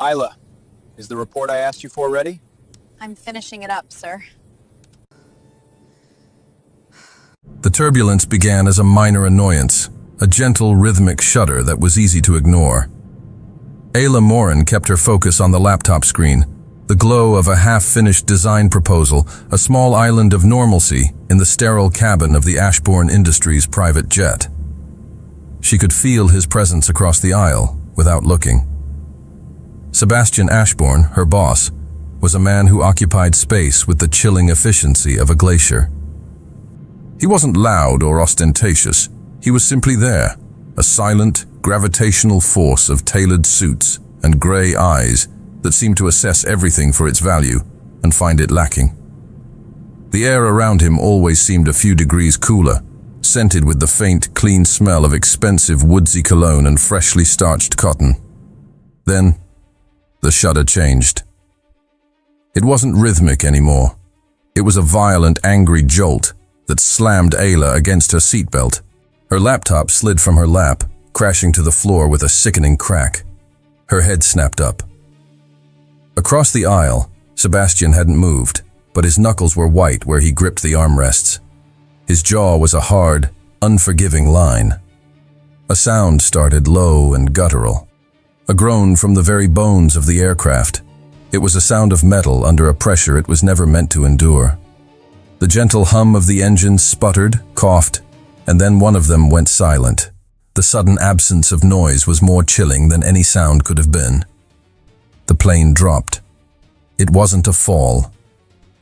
Isla, is the report I asked you for ready? I'm finishing it up, sir. The turbulence began as a minor annoyance, a gentle rhythmic shudder that was easy to ignore. Ayla Morin kept her focus on the laptop screen, the glow of a half-finished design proposal, a small island of normalcy in the sterile cabin of the Ashbourne Industries private jet. She could feel his presence across the aisle without looking. Sebastian Ashbourne, her boss, was a man who occupied space with the chilling efficiency of a glacier. He wasn't loud or ostentatious. He was simply there, a silent, gravitational force of tailored suits and gray eyes that seemed to assess everything for its value and find it lacking. The air around him always seemed a few degrees cooler, scented with the faint, clean smell of expensive woodsy cologne and freshly starched cotton. Then, the shudder changed. It wasn't rhythmic anymore. It was a violent, angry jolt that slammed Ayla against her seatbelt. Her laptop slid from her lap, crashing to the floor with a sickening crack. Her head snapped up. Across the aisle, Sebastian hadn't moved, but his knuckles were white where he gripped the armrests. His jaw was a hard, unforgiving line. A sound started low and guttural. A groan from the very bones of the aircraft. It was a sound of metal under a pressure it was never meant to endure. The gentle hum of the engines sputtered, coughed, and then one of them went silent. The sudden absence of noise was more chilling than any sound could have been. The plane dropped. It wasn't a fall.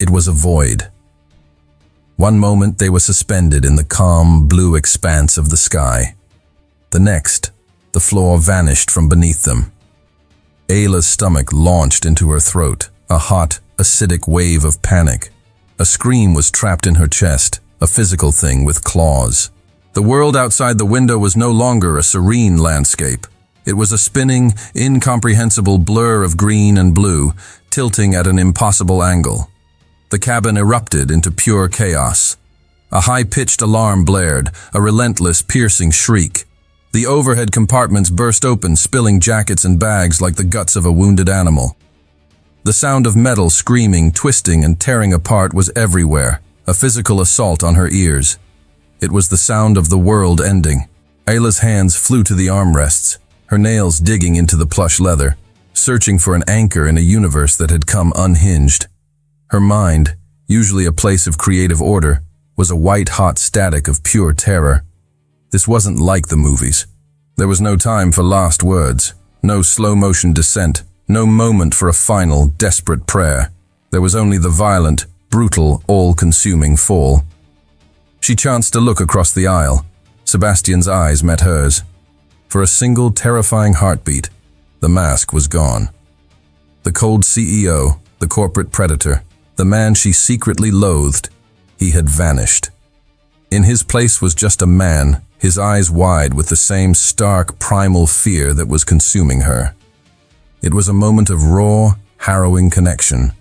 It was a void. One moment they were suspended in the calm, blue expanse of the sky. The next, the floor vanished from beneath them. Ayla's stomach launched into her throat, a hot, acidic wave of panic. A scream was trapped in her chest, a physical thing with claws. The world outside the window was no longer a serene landscape. It was a spinning, incomprehensible blur of green and blue, tilting at an impossible angle. The cabin erupted into pure chaos. A high-pitched alarm blared, a relentless, piercing shriek. The overhead compartments burst open, spilling jackets and bags like the guts of a wounded animal. The sound of metal screaming, twisting, and tearing apart was everywhere, a physical assault on her ears. It was the sound of the world ending. Ayla's hands flew to the armrests, her nails digging into the plush leather, searching for an anchor in a universe that had come unhinged. Her mind, usually a place of creative order, was a white-hot static of pure terror. This wasn't like the movies. There was no time for last words, no slow-motion descent, no moment for a final, desperate prayer. There was only the violent, brutal, all-consuming fall. She chanced to look across the aisle. Sebastian's eyes met hers. For a single terrifying heartbeat, the mask was gone. The cold CEO, the corporate predator, the man she secretly loathed, he had vanished. In his place was just a man, his eyes wide with the same stark, primal fear that was consuming her. It was a moment of raw, harrowing connection,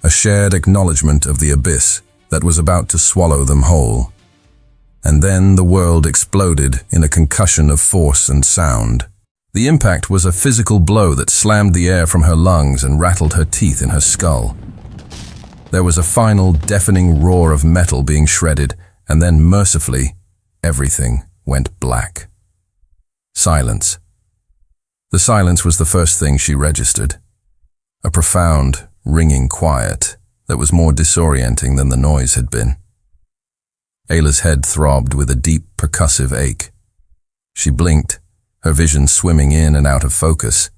a shared acknowledgement of the abyss that was about to swallow them whole. And then the world exploded in a concussion of force and sound. The impact was a physical blow that slammed the air from her lungs and rattled her teeth in her skull. There was a final, deafening roar of metal being shredded, and then, mercifully, everything went black. Silence. The silence was the first thing she registered. A profound, ringing quiet that was more disorienting than the noise had been. Ayla's head throbbed with a deep, percussive ache. She blinked, her vision swimming in and out of focus.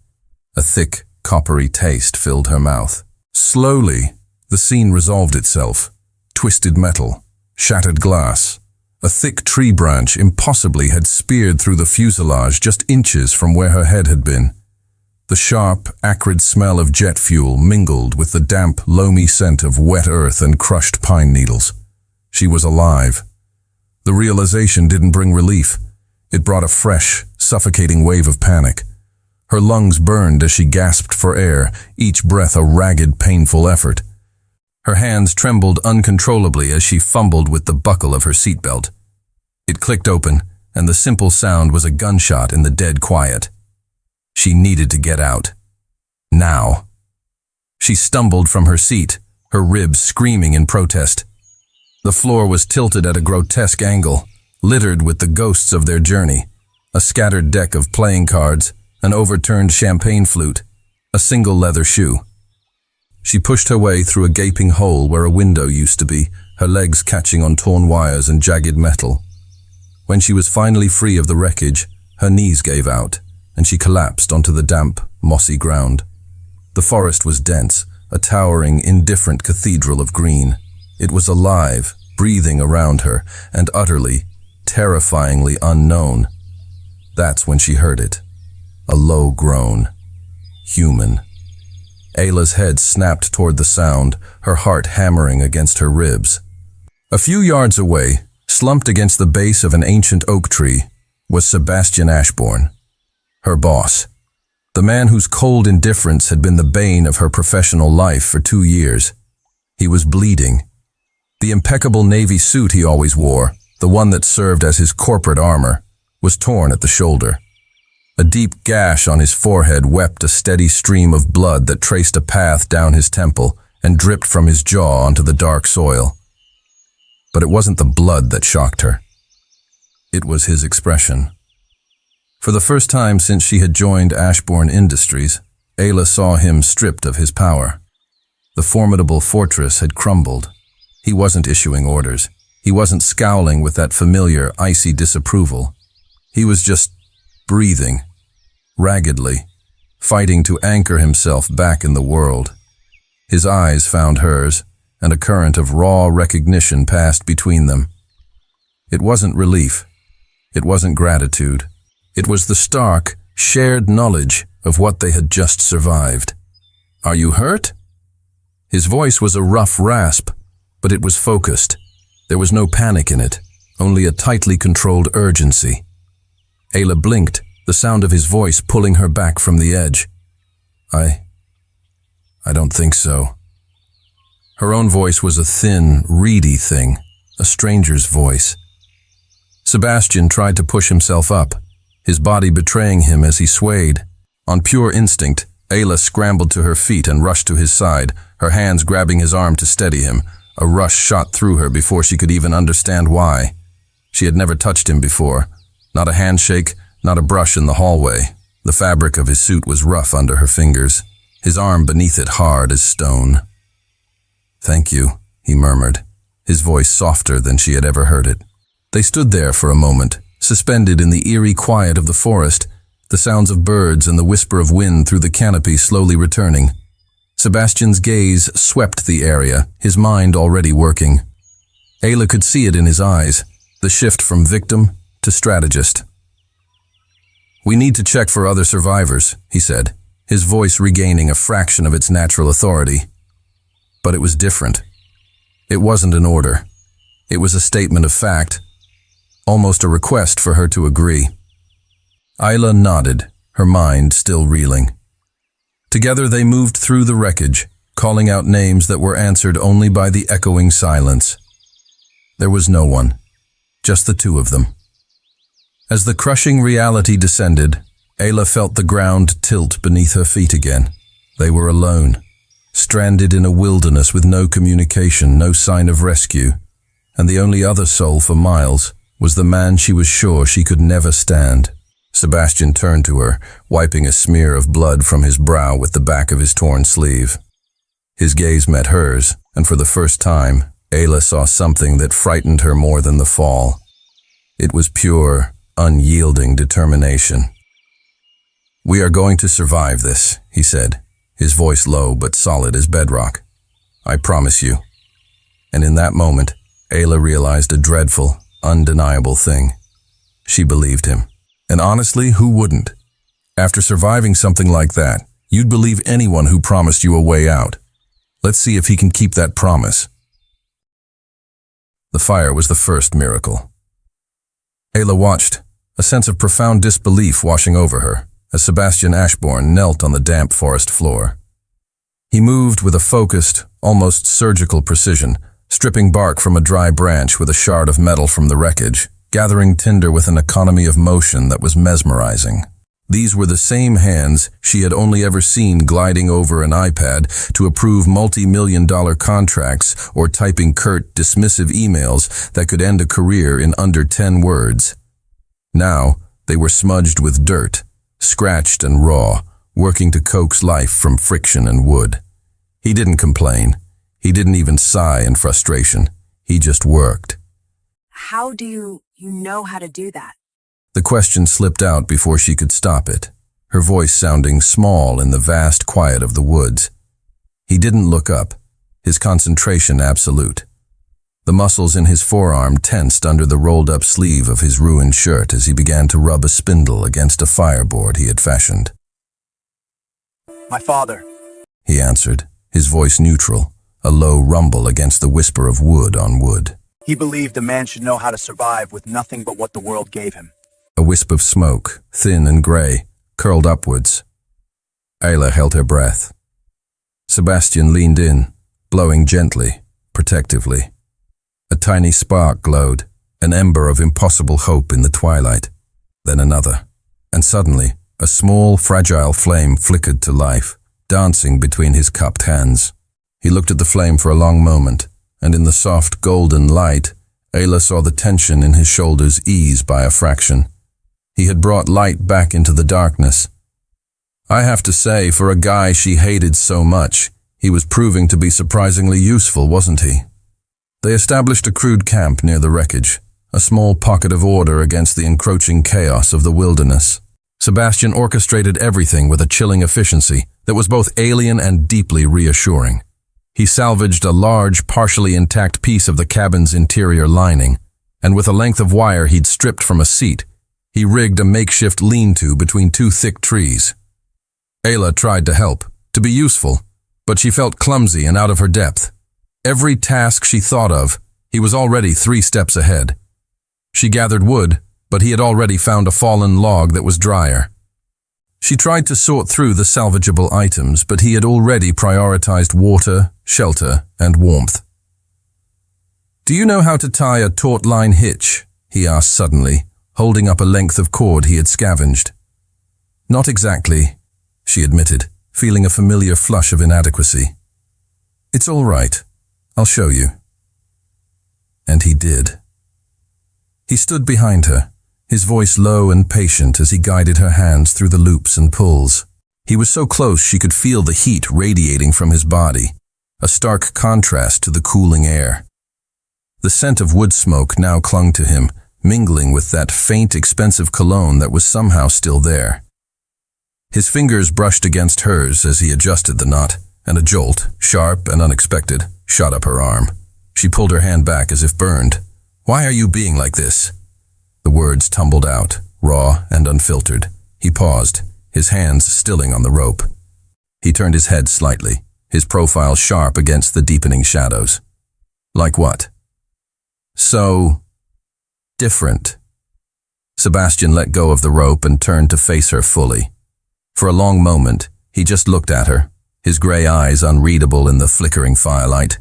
A thick, coppery taste filled her mouth. Slowly, the scene resolved itself. Twisted metal, shattered glass. A thick tree branch impossibly had speared through the fuselage just inches from where her head had been. The sharp, acrid smell of jet fuel mingled with the damp, loamy scent of wet earth and crushed pine needles. She was alive. The realization didn't bring relief. It brought a fresh, suffocating wave of panic. Her lungs burned as she gasped for air, each breath a ragged, painful effort. Her hands trembled uncontrollably as she fumbled with the buckle of her seatbelt. It clicked open, and the simple sound was a gunshot in the dead quiet. She needed to get out. Now. She stumbled from her seat, her ribs screaming in protest. The floor was tilted at a grotesque angle, littered with the ghosts of their journey, a scattered deck of playing cards, an overturned champagne flute, a single leather shoe. She pushed her way through a gaping hole where a window used to be, her legs catching on torn wires and jagged metal. When she was finally free of the wreckage, her knees gave out, and she collapsed onto the damp, mossy ground. The forest was dense, a towering, indifferent cathedral of green. It was alive, breathing around her, and utterly, terrifyingly unknown. That's when she heard it. A low groan. Human. Ayla's head snapped toward the sound, her heart hammering against her ribs. A few yards away, slumped against the base of an ancient oak tree, was Sebastian Ashbourne, her boss. The man whose cold indifference had been the bane of her professional life for 2 years. He was bleeding. The impeccable navy suit he always wore, the one that served as his corporate armor, was torn at the shoulder. A deep gash on his forehead wept a steady stream of blood that traced a path down his temple and dripped from his jaw onto the dark soil. But it wasn't the blood that shocked her. It was his expression. For the first time since she had joined Ashbourne Industries, Ayla saw him stripped of his power. The formidable fortress had crumbled. He wasn't issuing orders. He wasn't scowling with that familiar, icy disapproval. He was just breathing, raggedly, fighting to anchor himself back in the world. His eyes found hers, and a current of raw recognition passed between them. It wasn't relief. It wasn't gratitude. It was the stark, shared knowledge of what they had just survived. "Are you hurt?" His voice was a rough rasp, but it was focused. There was no panic in it, only a tightly controlled urgency. Ayla blinked, the sound of his voice pulling her back from the edge. I don't think so." Her own voice was a thin, reedy thing, a stranger's voice. Sebastian tried to push himself up, his body betraying him as he swayed. On pure instinct, Ayla scrambled to her feet and rushed to his side, her hands grabbing his arm to steady him. A rush shot through her before she could even understand why. She had never touched him before. Not a handshake, not a brush in the hallway. The fabric of his suit was rough under her fingers, his arm beneath it hard as stone. "Thank you," he murmured, his voice softer than she had ever heard it. They stood there for a moment, suspended in the eerie quiet of the forest, the sounds of birds and the whisper of wind through the canopy slowly returning. Sebastian's gaze swept the area, his mind already working. Ayla could see it in his eyes, the shift from victim to strategist. "We need to check for other survivors," he said, his voice regaining a fraction of its natural authority. But it was different. It wasn't an order. It was a statement of fact, almost a request for her to agree. Ayla nodded, her mind still reeling. Together they moved through the wreckage, calling out names that were answered only by the echoing silence. There was no one, just the two of them. As the crushing reality descended, Ayla felt the ground tilt beneath her feet again. They were alone, stranded in a wilderness with no communication, no sign of rescue, and the only other soul for miles was the man she was sure she could never stand. Sebastian turned to her, wiping a smear of blood from his brow with the back of his torn sleeve. His gaze met hers, and for the first time, Ayla saw something that frightened her more than the fall. It was pure, unyielding determination. "We are going to survive this," he said, his voice low but solid as bedrock. "I promise you." And in that moment, Ayla realized a dreadful, undeniable thing. She believed him. And honestly, who wouldn't? After surviving something like that, you'd believe anyone who promised you a way out. Let's see if he can keep that promise. The fire was the first miracle. Ayla watched, a sense of profound disbelief washing over her, as Sebastian Ashbourne knelt on the damp forest floor. He moved with a focused, almost surgical precision, stripping bark from a dry branch with a shard of metal from the wreckage, gathering tinder with an economy of motion that was mesmerizing. These were the same hands she had only ever seen gliding over an iPad to approve multi-million-dollar contracts or typing curt, dismissive emails that could end a career in under 10 words. Now, they were smudged with dirt, scratched and raw, working to coax life from friction and wood. He didn't complain. He didn't even sigh in frustration. He just worked. How do you know how to do that? The question slipped out before she could stop it, her voice sounding small in the vast quiet of the woods. He didn't look up, his concentration absolute. The muscles in his forearm tensed under the rolled-up sleeve of his ruined shirt as he began to rub a spindle against a fireboard he had fashioned. My father. He answered, his voice neutral, a low rumble against the whisper of wood on wood. He believed a man should know how to survive with nothing but what the world gave him. A wisp of smoke, thin and gray, curled upwards. Ayla held her breath. Sebastian leaned in, blowing gently, protectively. A tiny spark glowed, an ember of impossible hope in the twilight. Then another, and suddenly, a small, fragile flame flickered to life, dancing between his cupped hands. He looked at the flame for a long moment, and in the soft, golden light, Ayla saw the tension in his shoulders ease by a fraction. He had brought light back into the darkness. I have to say, for a guy she hated so much, he was proving to be surprisingly useful, wasn't he? They established a crude camp near the wreckage, a small pocket of order against the encroaching chaos of the wilderness. Sebastian orchestrated everything with a chilling efficiency that was both alien and deeply reassuring. He salvaged a large, partially intact piece of the cabin's interior lining, and with a length of wire he'd stripped from a seat, he rigged a makeshift lean-to between two thick trees. Ayla tried to help, to be useful, but she felt clumsy and out of her depth. Every task she thought of, he was already 3 steps ahead. She gathered wood, but he had already found a fallen log that was drier. She tried to sort through the salvageable items, but he had already prioritized water, shelter, and warmth. "Do you know how to tie a taut-line hitch?" he asked suddenly, holding up a length of cord he had scavenged. "Not exactly," she admitted, feeling a familiar flush of inadequacy. "It's all right. I'll show you." And he did. He stood behind her, his voice low and patient as he guided her hands through the loops and pulls. He was so close she could feel the heat radiating from his body, a stark contrast to the cooling air. The scent of wood smoke now clung to him, mingling with that faint, expensive cologne that was somehow still there. His fingers brushed against hers as he adjusted the knot, and a jolt, sharp and unexpected, shot up her arm. She pulled her hand back as if burned. "Why are you being like this?" The words tumbled out, raw and unfiltered. He paused, his hands stilling on the rope. He turned his head slightly, his profile sharp against the deepening shadows. "Like what?" "So different." Sebastian let go of the rope and turned to face her fully. For a long moment, he just looked at her, his gray eyes unreadable in the flickering firelight.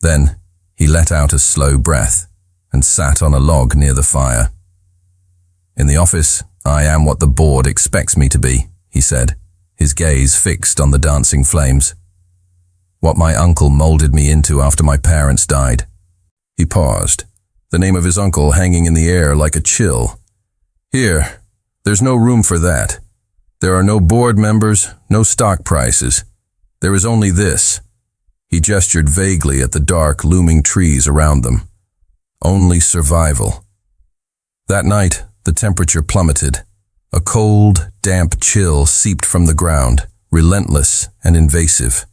Then, he let out a slow breath and sat on a log near the fire. "In the office, I am what the board expects me to be," he said, his gaze fixed on the dancing flames. "What my uncle molded me into after my parents died." He paused, the name of his uncle hanging in the air like a chill. "Here, there's no room for that. There are no board members, no stock prices. There is only this." He gestured vaguely at the dark, looming trees around them. "Only survival." That night, the temperature plummeted. A cold, damp chill seeped from the ground, relentless and invasive.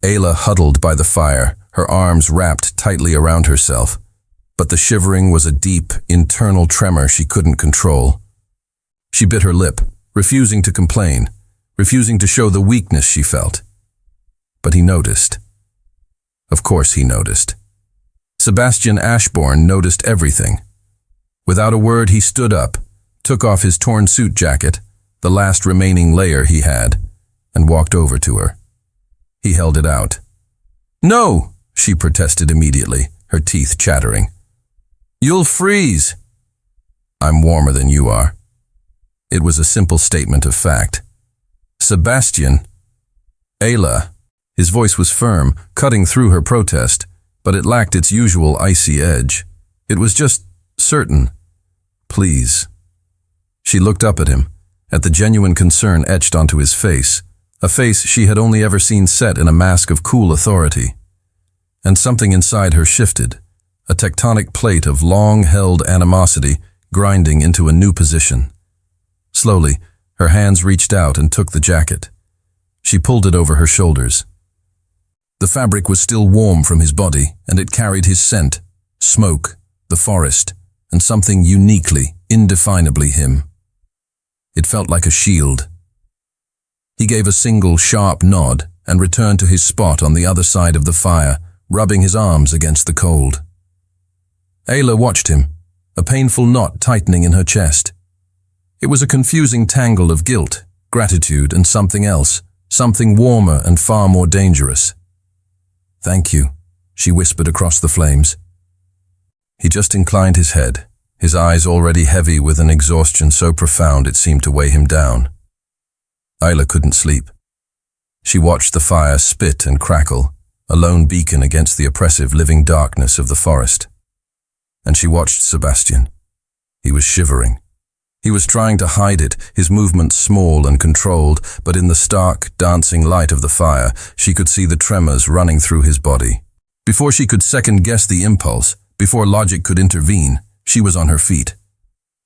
Ayla huddled by the fire, her arms wrapped tightly around herself. But the shivering was a deep, internal tremor she couldn't control. She bit her lip, refusing to complain, refusing to show the weakness she felt. But he noticed. Of course he noticed. Sebastian Ashbourne noticed everything. Without a word, he stood up, took off his torn suit jacket, the last remaining layer he had, and walked over to her. He held it out. "No!" she protested immediately, her teeth chattering. "You'll freeze." "I'm warmer than you are." It was a simple statement of fact. Sebastian. Ayla. His voice was firm, cutting through her protest, but it lacked its usual icy edge. It was just certain. Please. She looked up at him, at the genuine concern etched onto his face, a face she had only ever seen set in a mask of cool authority. And something inside her shifted, a tectonic plate of long-held animosity grinding into a new position. Slowly, her hands reached out and took the jacket. She pulled it over her shoulders. The fabric was still warm from his body, and it carried his scent, smoke, the forest, and something uniquely, indefinably him. It felt like a shield. He gave a single sharp nod and returned to his spot on the other side of the fire, rubbing his arms against the cold. Ayla watched him, a painful knot tightening in her chest. It was a confusing tangle of guilt, gratitude, and something else, something warmer and far more dangerous. "Thank you," she whispered across the flames. He just inclined his head, his eyes already heavy with an exhaustion so profound it seemed to weigh him down. Ayla couldn't sleep. She watched the fire spit and crackle, a lone beacon against the oppressive living darkness of the forest. And she watched Sebastian. He was shivering. He was trying to hide it, his movements small and controlled, but in the stark, dancing light of the fire, she could see the tremors running through his body. Before she could second-guess the impulse, before logic could intervene, she was on her feet.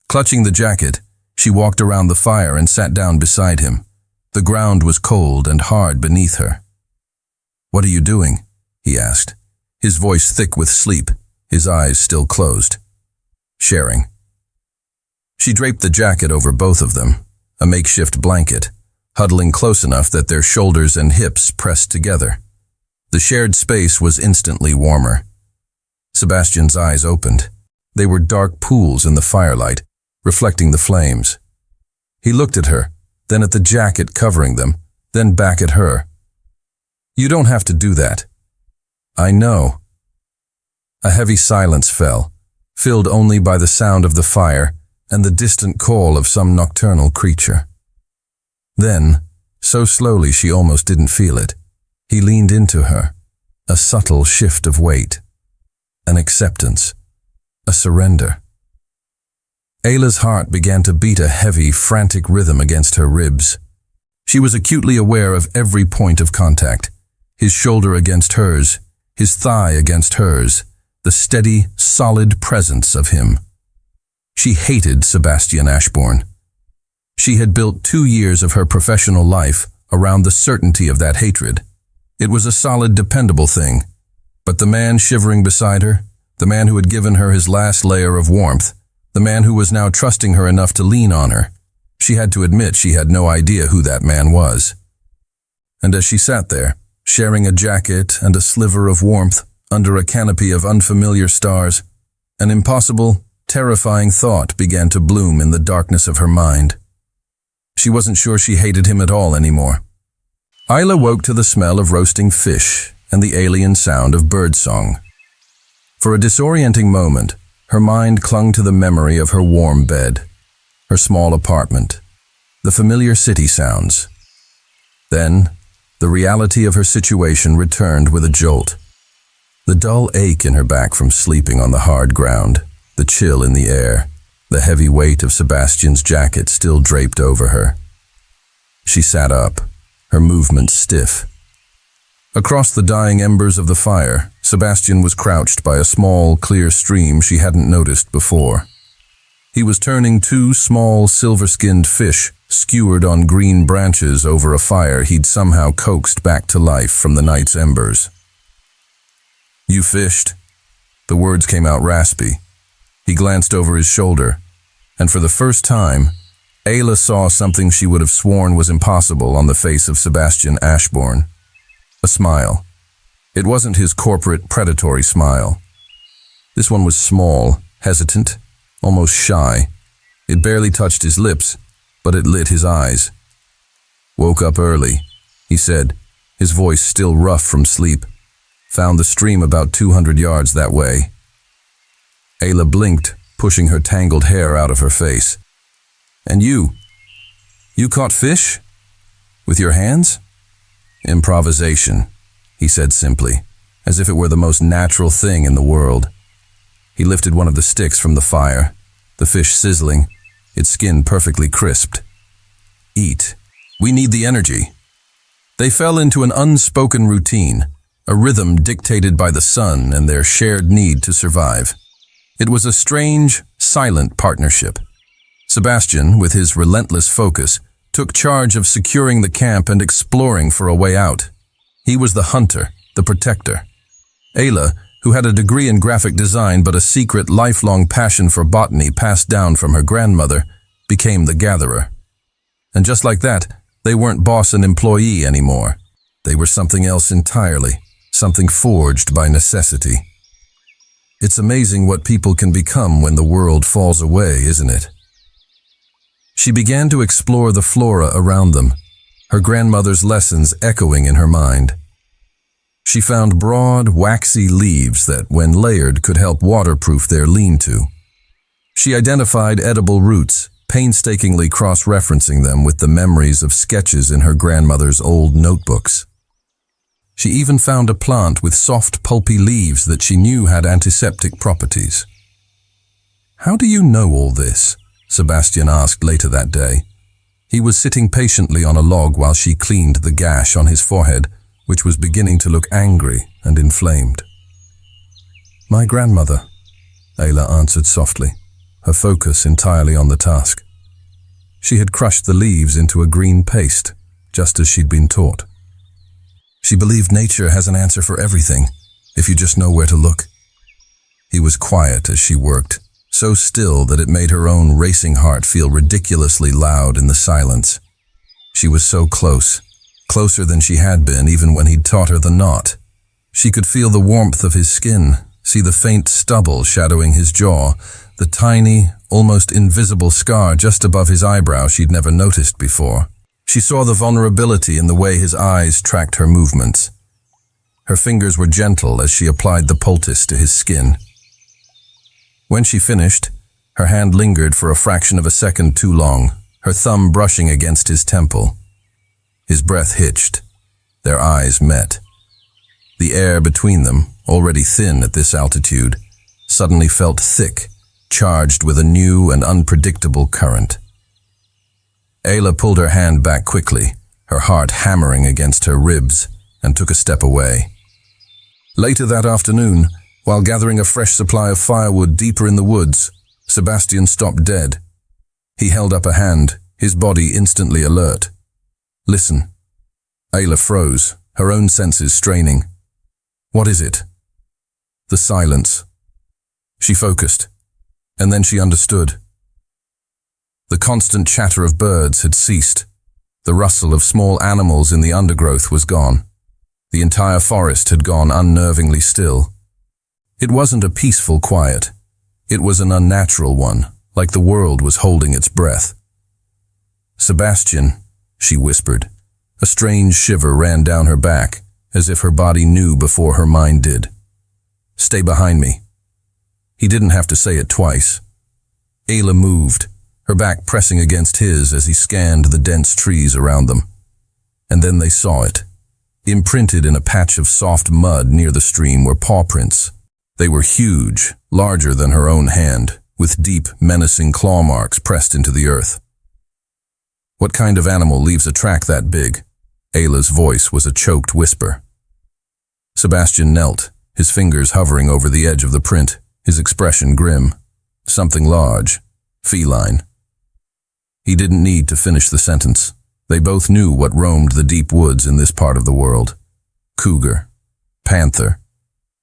Clutching the jacket, she walked around the fire and sat down beside him. The ground was cold and hard beneath her. "What are you doing?" he asked, his voice thick with sleep, his eyes still closed. "Sharing." She draped the jacket over both of them, a makeshift blanket, huddling close enough that their shoulders and hips pressed together. The shared space was instantly warmer. Sebastian's eyes opened. They were dark pools in the firelight, reflecting the flames. He looked at her, then at the jacket covering them, then back at her. "You don't have to do that." "I know." A heavy silence fell, filled only by the sound of the fire and the distant call of some nocturnal creature. Then, so slowly she almost didn't feel it, he leaned into her, a subtle shift of weight, an acceptance, a surrender. Ayla's heart began to beat a heavy, frantic rhythm against her ribs. She was acutely aware of every point of contact, his shoulder against hers, his thigh against hers, the steady, solid presence of him. She hated Sebastian Ashbourne. She had built 2 years of her professional life around the certainty of that hatred. It was a solid, dependable thing. But the man shivering beside her, the man who had given her his last layer of warmth, the man who was now trusting her enough to lean on her, she had to admit she had no idea who that man was. And as she sat there, sharing a jacket and a sliver of warmth under a canopy of unfamiliar stars, an impossible, terrifying thought began to bloom in the darkness of her mind. She wasn't sure she hated him at all anymore. Ayla woke to the smell of roasting fish and the alien sound of birdsong. For a disorienting moment, her mind clung to the memory of her warm bed, her small apartment, the familiar city sounds. Then, the reality of her situation returned with a jolt. The dull ache in her back from sleeping on the hard ground, the chill in the air, the heavy weight of Sebastian's jacket still draped over her. She sat up, her movements stiff. Across the dying embers of the fire, Sebastian was crouched by a small, clear stream she hadn't noticed before. He was turning 2 small, silver-skinned fish skewered on green branches over a fire he'd somehow coaxed back to life from the night's embers. "You fished?" The words came out raspy. He glanced over his shoulder, and for the first time, Ayla saw something she would have sworn was impossible on the face of Sebastian Ashbourne. A smile. It wasn't his corporate, predatory smile. This one was small, hesitant, almost shy. It barely touched his lips, but it lit his eyes. "Woke up early," he said, his voice still rough from sleep. "Found the stream about 200 yards that way." Ayla blinked, pushing her tangled hair out of her face. "And you?" You caught fish? With your hands? Improvisation, he said simply, as if it were the most natural thing in the world. He lifted one of the sticks from the fire, the fish sizzling, its skin perfectly crisped. Eat. We need the energy. They fell into an unspoken routine, a rhythm dictated by the sun and their shared need to survive. It was a strange, silent partnership. Sebastian, with his relentless focus, took charge of securing the camp and exploring for a way out. He was the hunter, the protector. Ayla, who had a degree in graphic design but a secret lifelong passion for botany passed down from her grandmother, became the gatherer. And just like that, they weren't boss and employee anymore. They were something else entirely, something forged by necessity. It's amazing what people can become when the world falls away, isn't it? She began to explore the flora around them, her grandmother's lessons echoing in her mind. She found broad, waxy leaves that, when layered, could help waterproof their lean-to. She identified edible roots, painstakingly cross-referencing them with the memories of sketches in her grandmother's old notebooks. She even found a plant with soft, pulpy leaves that she knew had antiseptic properties. "How do you know all this?" Sebastian asked later that day. He was sitting patiently on a log while she cleaned the gash on his forehead, which was beginning to look angry and inflamed. "My grandmother," Ayla answered softly, her focus entirely on the task. She had crushed the leaves into a green paste, just as she'd been taught. She believed nature has an answer for everything, if you just know where to look. He was quiet as she worked, so still that it made her own racing heart feel ridiculously loud in the silence. She was so close, closer than she had been even when he'd taught her the knot. She could feel the warmth of his skin, see the faint stubble shadowing his jaw, the tiny, almost invisible scar just above his eyebrow she'd never noticed before. She saw the vulnerability in the way his eyes tracked her movements. Her fingers were gentle as she applied the poultice to his skin. When she finished, her hand lingered for a fraction of a second too long, her thumb brushing against his temple. His breath hitched. Their eyes met. The air between them, already thin at this altitude, suddenly felt thick, charged with a new and unpredictable current. Ayla pulled her hand back quickly, her heart hammering against her ribs, and took a step away. Later that afternoon, while gathering a fresh supply of firewood deeper in the woods, Sebastian stopped dead. He held up a hand, his body instantly alert. "Listen." Ayla froze, her own senses straining. "What is it?" The silence. She focused, and then she understood. The constant chatter of birds had ceased. The rustle of small animals in the undergrowth was gone. The entire forest had gone unnervingly still. It wasn't a peaceful quiet. It was an unnatural one, like the world was holding its breath. "Sebastian," she whispered. A strange shiver ran down her back, as if her body knew before her mind did. "Stay behind me." He didn't have to say it twice. Ayla moved, her back pressing against his as he scanned the dense trees around them. And then they saw it. Imprinted in a patch of soft mud near the stream were paw prints. They were huge, larger than her own hand, with deep, menacing claw marks pressed into the earth. "What kind of animal leaves a track that big?" Ayla's voice was a choked whisper. Sebastian knelt, his fingers hovering over the edge of the print, his expression grim. "Something large, feline." He didn't need to finish the sentence. They both knew what roamed the deep woods in this part of the world. Cougar, panther.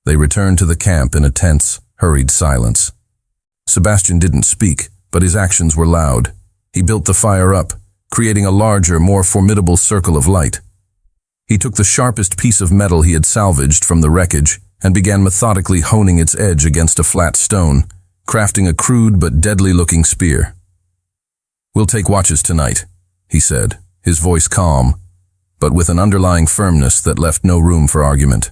They returned to the camp in a tense, hurried silence. Sebastian didn't speak, but his actions were loud. He built the fire up, creating a larger, more formidable circle of light. He took the sharpest piece of metal he had salvaged from the wreckage and began methodically honing its edge against a flat stone, crafting a crude but deadly-looking spear. "We'll take watches tonight," he said, his voice calm, but with an underlying firmness that left no room for argument.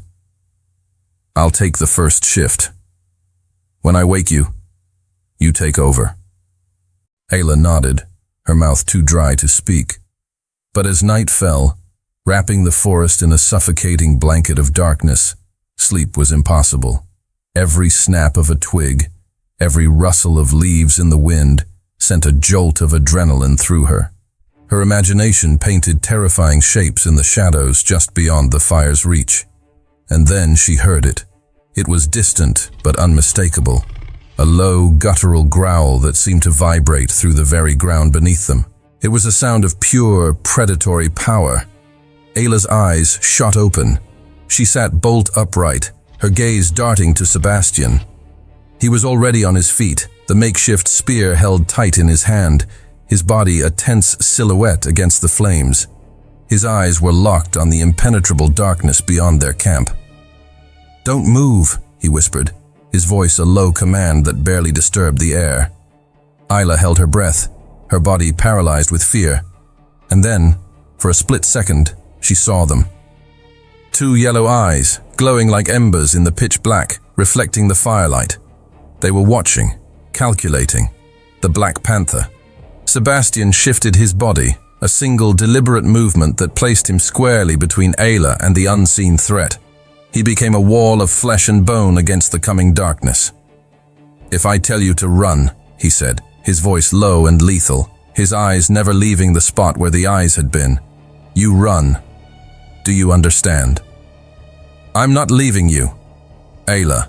"I'll take the first shift. When I wake you, you take over." Ayla nodded, her mouth too dry to speak. But as night fell, wrapping the forest in a suffocating blanket of darkness, sleep was impossible. Every snap of a twig, every rustle of leaves in the wind sent a jolt of adrenaline through her. Her imagination painted terrifying shapes in the shadows just beyond the fire's reach. And then she heard it. It was distant but unmistakable, a low, guttural growl that seemed to vibrate through the very ground beneath them. It was a sound of pure, predatory power. Ayla's eyes shot open. She sat bolt upright, her gaze darting to Sebastian. He was already on his feet, the makeshift spear held tight in his hand, his body a tense silhouette against the flames. His eyes were locked on the impenetrable darkness beyond their camp. "Don't move," he whispered, his voice a low command that barely disturbed the air. Ayla held her breath, her body paralyzed with fear. And then, for a split second, she saw them. Two yellow eyes, glowing like embers in the pitch black, reflecting the firelight. They were watching, calculating. The Black Panther. Sebastian shifted his body, a single deliberate movement that placed him squarely between Ayla and the unseen threat. He became a wall of flesh and bone against the coming darkness. "If I tell you to run," he said, his voice low and lethal, his eyes never leaving the spot where the eyes had been. "You run. Do you understand?" "I'm not leaving you, Ayla."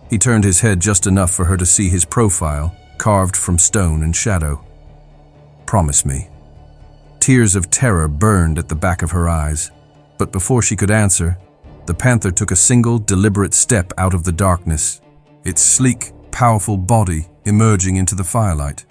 He turned his head just enough for her to see his profile, carved from stone and shadow. "Promise me." Tears of terror burned at the back of her eyes, but before she could answer, the panther took a single, deliberate step out of the darkness, its sleek, powerful body emerging into the firelight.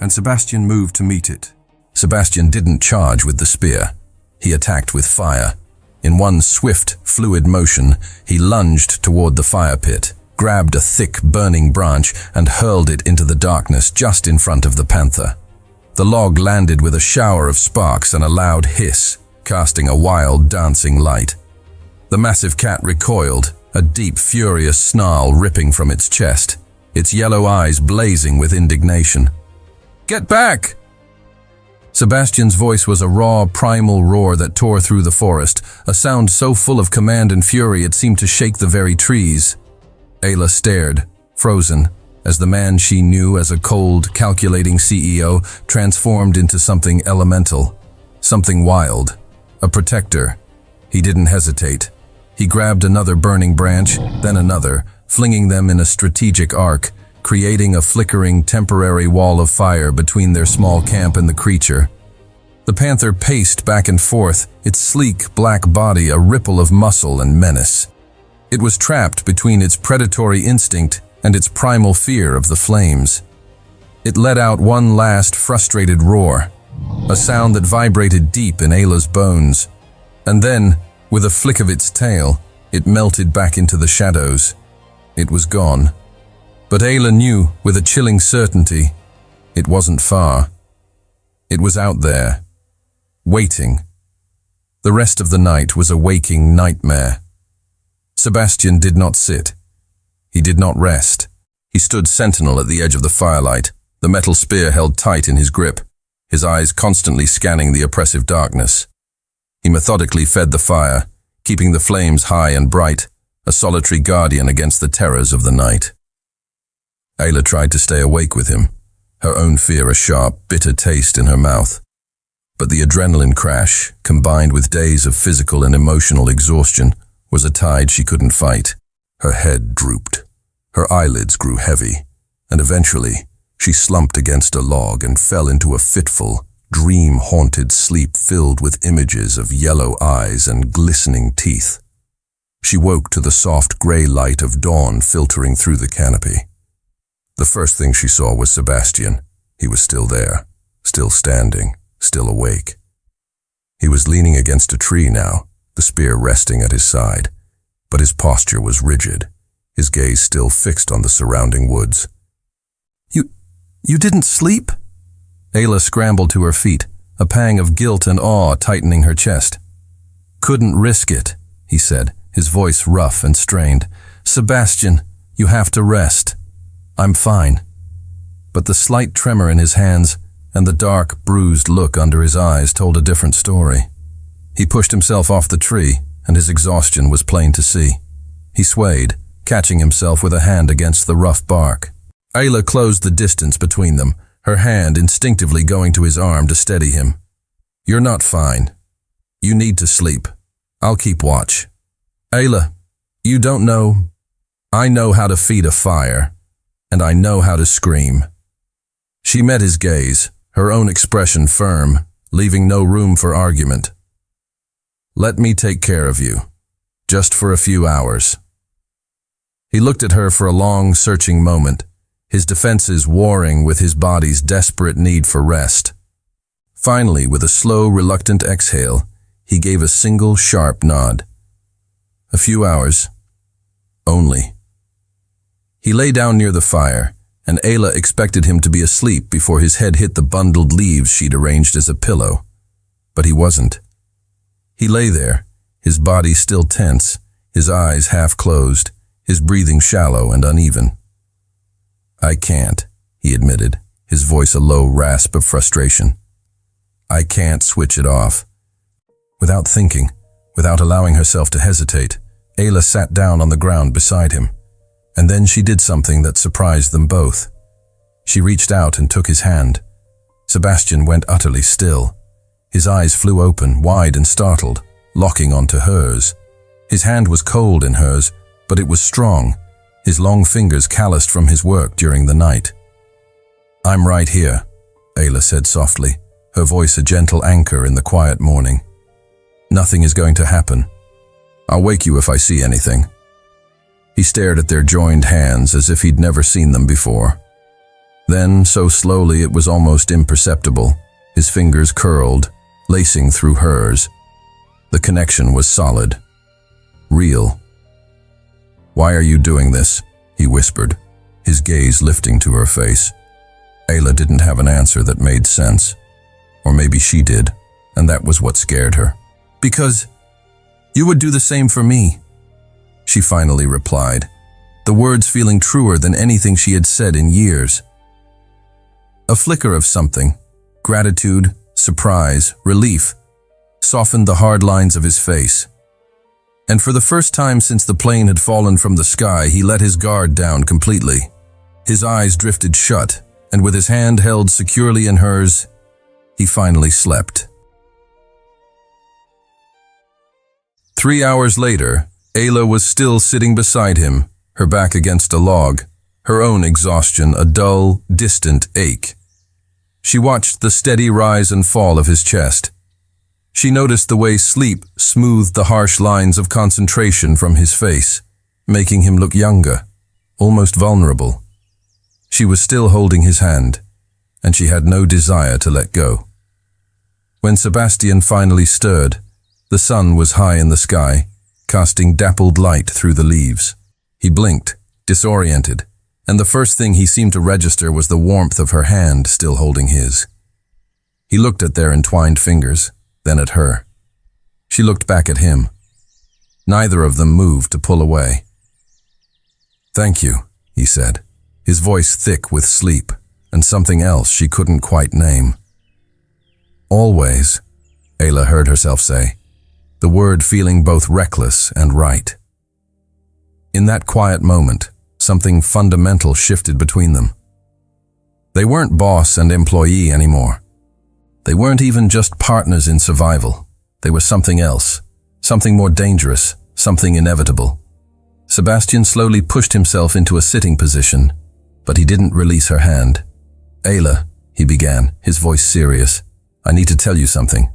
And Sebastian moved to meet it. Sebastian didn't charge with the spear. He attacked with fire. In one swift, fluid motion, he lunged toward the fire pit, grabbed a thick, burning branch, and hurled it into the darkness just in front of the panther. The log landed with a shower of sparks and a loud hiss, casting a wild, dancing light. The massive cat recoiled, a deep, furious snarl ripping from its chest, its yellow eyes blazing with indignation. "Get back!" Sebastian's voice was a raw, primal roar that tore through the forest, a sound so full of command and fury it seemed to shake the very trees. Ayla stared, frozen, as the man she knew as a cold, calculating CEO transformed into something elemental, something wild, a protector. He didn't hesitate. He grabbed another burning branch, then another, flinging them in a strategic arc, creating a flickering, temporary wall of fire between their small camp and the creature. The panther paced back and forth, its sleek, black body a ripple of muscle and menace. It was trapped between its predatory instinct and its primal fear of the flames. It let out one last frustrated roar, a sound that vibrated deep in Ayla's bones. And then, with a flick of its tail, it melted back into the shadows. It was gone. But Ayla knew, with a chilling certainty, it wasn't far. It was out there, waiting. The rest of the night was a waking nightmare. Sebastian did not sit. He did not rest. He stood sentinel at the edge of the firelight, the metal spear held tight in his grip, his eyes constantly scanning the oppressive darkness. He methodically fed the fire, keeping the flames high and bright, a solitary guardian against the terrors of the night. Ayla tried to stay awake with him, her own fear a sharp, bitter taste in her mouth. But the adrenaline crash, combined with days of physical and emotional exhaustion, was a tide she couldn't fight. Her head drooped. Her eyelids grew heavy, and eventually she slumped against a log and fell into a fitful, dream-haunted sleep filled with images of yellow eyes and glistening teeth. She woke to the soft gray light of dawn filtering through the canopy. The first thing she saw was Sebastian. He was still there, still standing, still awake. He was leaning against a tree now, the spear resting at his side, but his posture was rigid, his gaze still fixed on the surrounding woods. You didn't sleep?" Ayla scrambled to her feet, a pang of guilt and awe tightening her chest. "Couldn't risk it," he said, his voice rough and strained. "Sebastian, you have to rest. I'm fine." But the slight tremor in his hands, and the dark, bruised look under his eyes told a different story. He pushed himself off the tree, and his exhaustion was plain to see. He swayed, catching himself with a hand against the rough bark. Ayla closed the distance between them, her hand instinctively going to his arm to steady him. "You're not fine. You need to sleep. I'll keep watch." "Ayla, you don't know. I know how to feed a fire, and I know how to scream." She met his gaze, her own expression firm, leaving no room for argument. "Let me take care of you, just for a few hours." He looked at her for a long, searching moment, his defenses warring with his body's desperate need for rest. Finally, with a slow, reluctant exhale, he gave a single, sharp nod. "A few hours. Only." He lay down near the fire, and Ayla expected him to be asleep before his head hit the bundled leaves she'd arranged as a pillow. But he wasn't. He lay there, his body still tense, his eyes half closed, his breathing shallow and uneven. "I can't," he admitted, his voice a low rasp of frustration. "I can't switch it off." Without thinking, without allowing herself to hesitate, Ayla sat down on the ground beside him. And then she did something that surprised them both. She reached out and took his hand. Sebastian went utterly still. His eyes flew open, wide and startled, locking onto hers. His hand was cold in hers, but it was strong, his long fingers calloused from his work during the night. "I'm right here," Ayla said softly, her voice a gentle anchor in the quiet morning. "Nothing is going to happen. I'll wake you if I see anything." He stared at their joined hands as if he'd never seen them before. Then, so slowly it was almost imperceptible, his fingers curled, lacing through hers. The connection was solid. Real. "Why are you doing this?" he whispered, his gaze lifting to her face. Ayla didn't have an answer that made sense. Or maybe she did, and that was what scared her. "Because you would do the same for me," she finally replied, the words feeling truer than anything she had said in years. A flicker of something, gratitude, surprise, relief, softened the hard lines of his face. And for the first time since the plane had fallen from the sky, he let his guard down completely. His eyes drifted shut, and with his hand held securely in hers, he finally slept. 3 hours later, Ayla was still sitting beside him, her back against a log, her own exhaustion a dull, distant ache. She watched the steady rise and fall of his chest. She noticed the way sleep smoothed the harsh lines of concentration from his face, making him look younger, almost vulnerable. She was still holding his hand, and she had no desire to let go. When Sebastian finally stirred, the sun was high in the sky, casting dappled light through the leaves. He blinked, disoriented, and the first thing he seemed to register was the warmth of her hand still holding his. He looked at their entwined fingers, then at her. She looked back at him. Neither of them moved to pull away. "Thank you," he said, his voice thick with sleep and something else she couldn't quite name. "Always," Ayla heard herself say, the word feeling both reckless and right. In that quiet moment, something fundamental shifted between them. They weren't boss and employee anymore. They weren't even just partners in survival. They were something else, something more dangerous, something inevitable. Sebastian slowly pushed himself into a sitting position, but he didn't release her hand. "Ayla," he began, his voice serious, "I need to tell you something."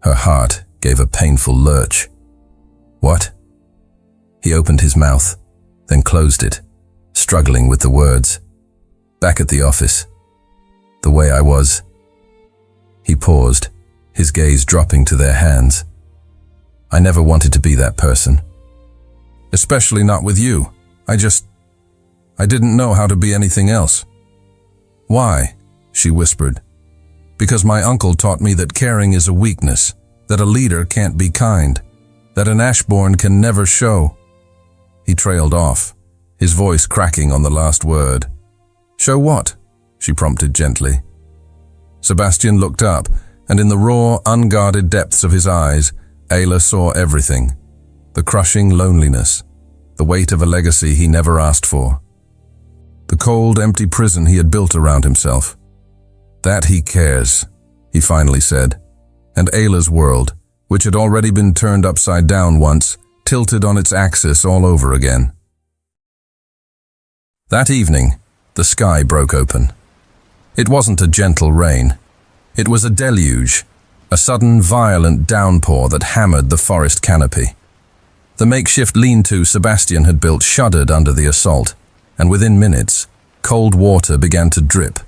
Her heart gave a painful lurch. "What?" He opened his mouth, then closed it, struggling with the words. "Back at the office, the way I was." He paused, his gaze dropping to their hands. "I never wanted to be that person. Especially not with you. I didn't know how to be anything else." "Why?" she whispered. "Because my uncle taught me that caring is a weakness, that a leader can't be kind, that an Ashbourne can never show." He trailed off, his voice cracking on the last word. "Show what?" she prompted gently. Sebastian looked up, and in the raw, unguarded depths of his eyes, Ayla saw everything. The crushing loneliness, the weight of a legacy he never asked for. The cold, empty prison he had built around himself. That he cares, he finally said, and Ayla's world, which had already been turned upside down once, tilted on its axis all over again. That evening, the sky broke open. It wasn't a gentle rain. It was a deluge, a sudden violent downpour that hammered the forest canopy. The makeshift lean-to Sebastian had built shuddered under the assault, and within minutes, cold water began to drip,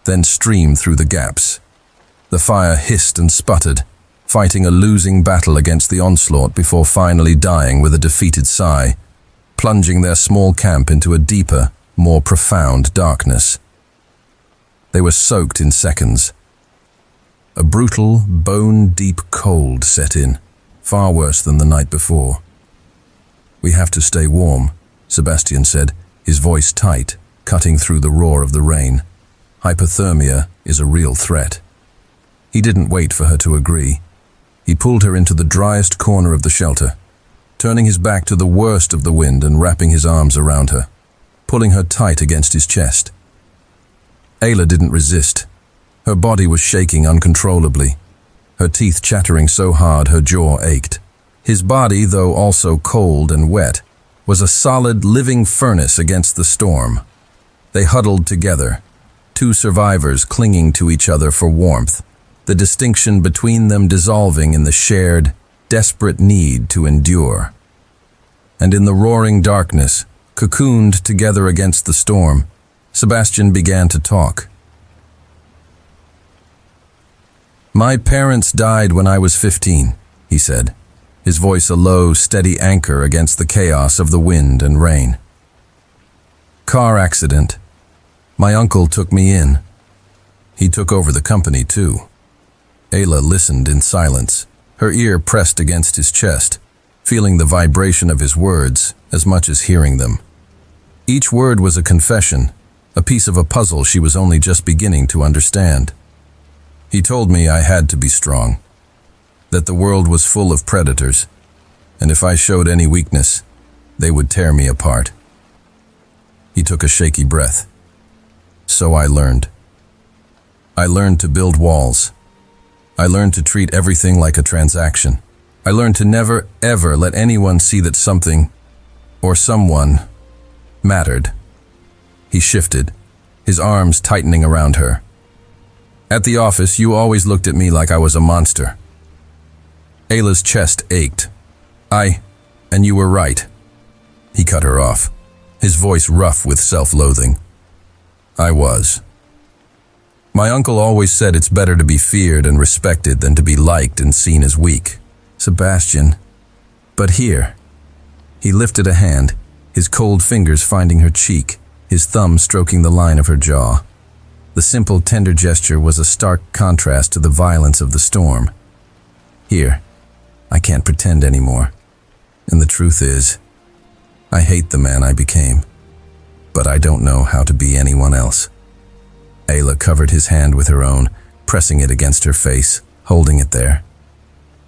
then stream through the gaps. The fire hissed and sputtered, fighting a losing battle against the onslaught before finally dying with a defeated sigh, plunging their small camp into a deeper, more profound darkness. They were soaked in seconds. A brutal, bone-deep cold set in, far worse than the night before. "We have to stay warm," Sebastian said, his voice tight, cutting through the roar of the rain. "Hypothermia is a real threat." He didn't wait for her to agree. He pulled her into the driest corner of the shelter, turning his back to the worst of the wind and wrapping his arms around her, pulling her tight against his chest. Ayla didn't resist. Her body was shaking uncontrollably, her teeth chattering so hard her jaw ached. His body, though also cold and wet, was a solid, living furnace against the storm. They huddled together, two survivors clinging to each other for warmth, the distinction between them dissolving in the shared, desperate need to endure. And in the roaring darkness, cocooned together against the storm, Sebastian began to talk. "My parents died when I was 15, he said, his voice a low, steady anchor against the chaos of the wind and rain. "Car accident. My uncle took me in. He took over the company, too." Ayla listened in silence, her ear pressed against his chest, feeling the vibration of his words as much as hearing them. Each word was a confession, a piece of a puzzle she was only just beginning to understand. "He told me I had to be strong, that the world was full of predators, and if I showed any weakness, they would tear me apart." He took a shaky breath. "So I learned. I learned to build walls. I learned to treat everything like a transaction. I learned to never, ever let anyone see that something, or someone, mattered." He shifted, his arms tightening around her. "At the office, you always looked at me like I was a monster." Ayla's chest ached. And you were right." He cut her off, his voice rough with self-loathing. "I was. My uncle always said it's better to be feared and respected than to be liked and seen as weak. Sebastian. But here." He lifted a hand, his cold fingers finding her cheek, his thumb stroking the line of her jaw. The simple, tender gesture was a stark contrast to the violence of the storm. "Here, I can't pretend anymore. And the truth is, I hate the man I became, but I don't know how to be anyone else." Ayla covered his hand with her own, pressing it against her face, holding it there.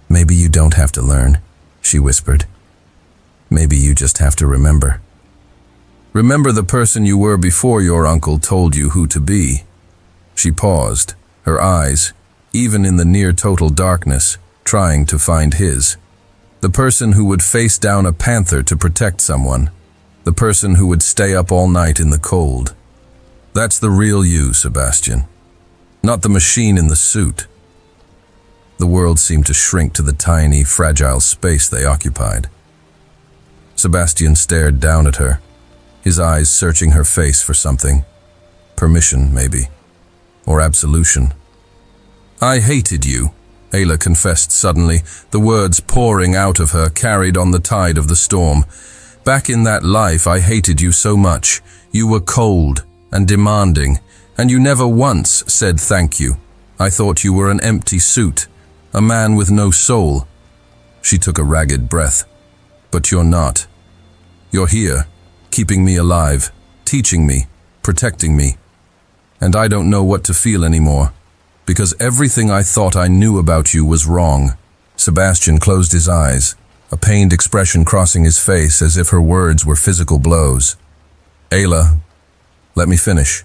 "Maybe you don't have to learn," she whispered. "Maybe you just have to remember. Remember the person you were before your uncle told you who to be." She paused, her eyes, even in the near-total darkness, trying to find his. The person who would face down a panther to protect someone. The person who would stay up all night in the cold. That's the real you, Sebastian. Not the machine in the suit. The world seemed to shrink to the tiny, fragile space they occupied. Sebastian stared down at her, his eyes searching her face for something. Permission, maybe. Or absolution. "I hated you," Ayla confessed suddenly, the words pouring out of her carried on the tide of the storm. "Back in that life, I hated you so much. You were cold and demanding, and you never once said thank you. I thought you were an empty suit, a man with no soul." She took a ragged breath. "But you're not. You're here, keeping me alive, teaching me, protecting me. And I don't know what to feel anymore, Because everything I thought I knew about you was wrong. Sebastian closed his eyes, a pained expression crossing his face as if her words were physical blows. Ayla, let me finish.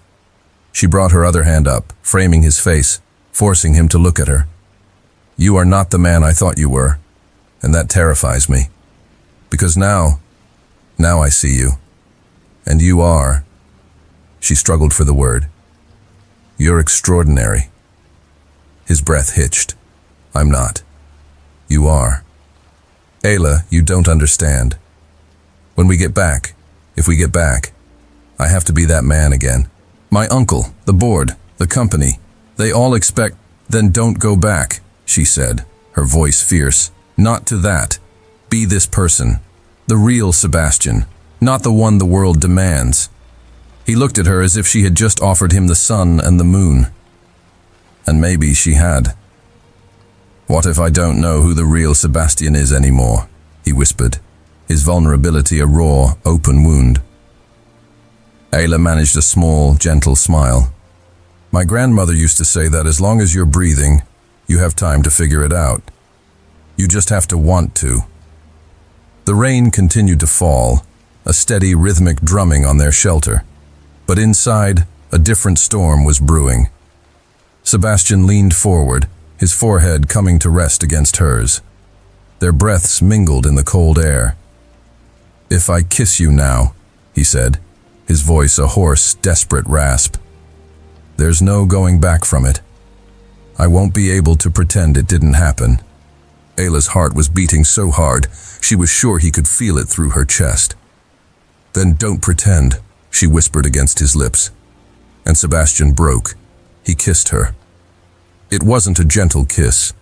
She brought her other hand up, framing his face, forcing him to look at her. You are not the man I thought you were, and that terrifies me. Because now I see you. And you are, she struggled for the word. You're extraordinary. His breath hitched. I'm not. You are. Ayla, you don't understand. When we get back, if we get back, I have to be that man again. My uncle, the board, the company, they all expect, then don't go back, she said, her voice fierce. Not to that. Be this person. The real Sebastian, not the one the world demands. He looked at her as if she had just offered him the sun and the moon. And maybe she had. What if I don't know who the real Sebastian is anymore? He whispered, his vulnerability a raw, open wound. Ayla managed a small, gentle smile. My grandmother used to say that as long as you're breathing, you have time to figure it out. You just have to want to. The rain continued to fall, a steady rhythmic drumming on their shelter. But inside, a different storm was brewing. Sebastian leaned forward, his forehead coming to rest against hers. Their breaths mingled in the cold air. If I kiss you now, he said, his voice a hoarse, desperate rasp. There's no going back from it. I won't be able to pretend it didn't happen. Ayla's heart was beating so hard, she was sure he could feel it through her chest. Then don't pretend, she whispered against his lips. And Sebastian broke. He kissed her. It wasn't a gentle kiss.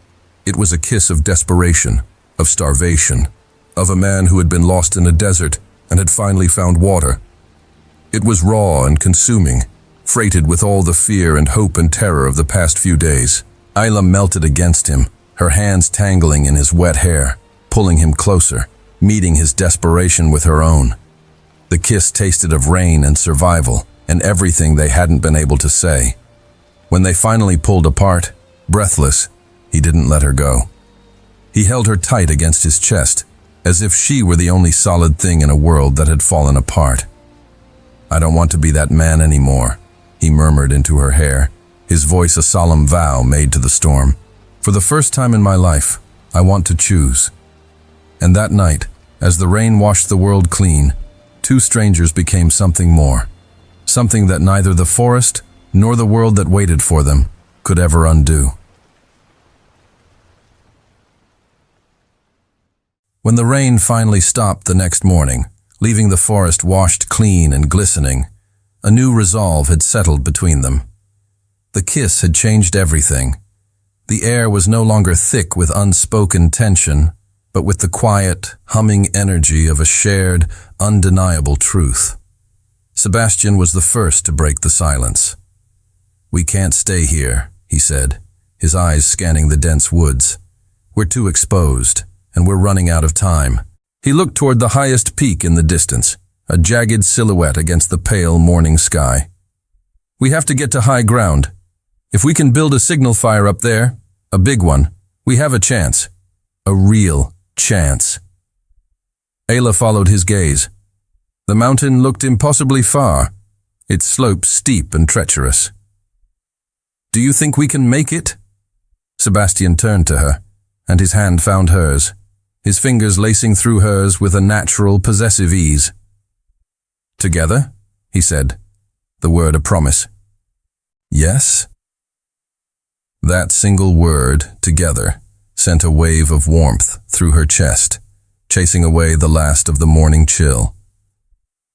It was a kiss of desperation, of starvation, of a man who had been lost in a desert and had finally found water. It was raw and consuming, freighted with all the fear and hope and terror of the past few days. Ayla melted against him, her hands tangling in his wet hair, pulling him closer, meeting his desperation with her own. The kiss tasted of rain and survival, and everything they hadn't been able to say. When they finally pulled apart, breathless, he didn't let her go. He held her tight against his chest, as if she were the only solid thing in a world that had fallen apart. I don't want to be that man anymore, he murmured into her hair, his voice a solemn vow made to the storm. For the first time in my life, I want to choose. And that night, as the rain washed the world clean, two strangers became something more. Something that neither the forest nor the world that waited for them could ever undo. When the rain finally stopped the next morning, leaving the forest washed clean and glistening, a new resolve had settled between them. The kiss had changed everything. The air was no longer thick with unspoken tension, but with the quiet, humming energy of a shared, undeniable truth. Sebastian was the first to break the silence. We can't stay here, he said, his eyes scanning the dense woods. We're too exposed, and we're running out of time. He looked toward the highest peak in the distance, a jagged silhouette against the pale morning sky. We have to get to high ground. If we can build a signal fire up there, a big one, we have a chance. A real chance. Ayla followed his gaze. The mountain looked impossibly far, its slope steep and treacherous. Do you think we can make it? Sebastian turned to her, and his hand found hers, his fingers lacing through hers with a natural, possessive ease. Together, he said, the word a promise. Yes? That single word, together, sent a wave of warmth through her chest, chasing away the last of the morning chill.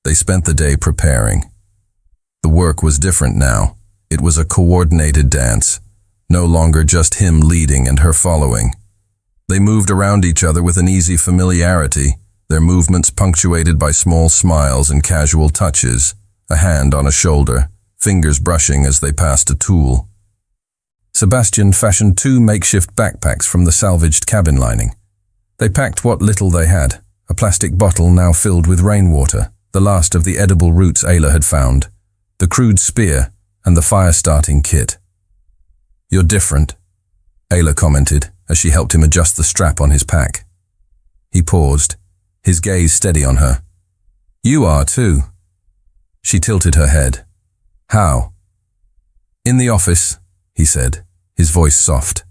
They spent the day preparing. The work was different now. It was a coordinated dance, no longer just him leading and her following. They moved around each other with an easy familiarity, their movements punctuated by small smiles and casual touches, a hand on a shoulder, fingers brushing as they passed a tool. Sebastian fashioned 2 makeshift backpacks from the salvaged cabin lining. They packed what little they had, a plastic bottle now filled with rainwater, the last of the edible roots Ayla had found, the crude spear, and the fire-starting kit. You're different, Ayla commented as she helped him adjust the strap on his pack. He paused, his gaze steady on her. You are too. She tilted her head. How? In the office, he said, his voice soft.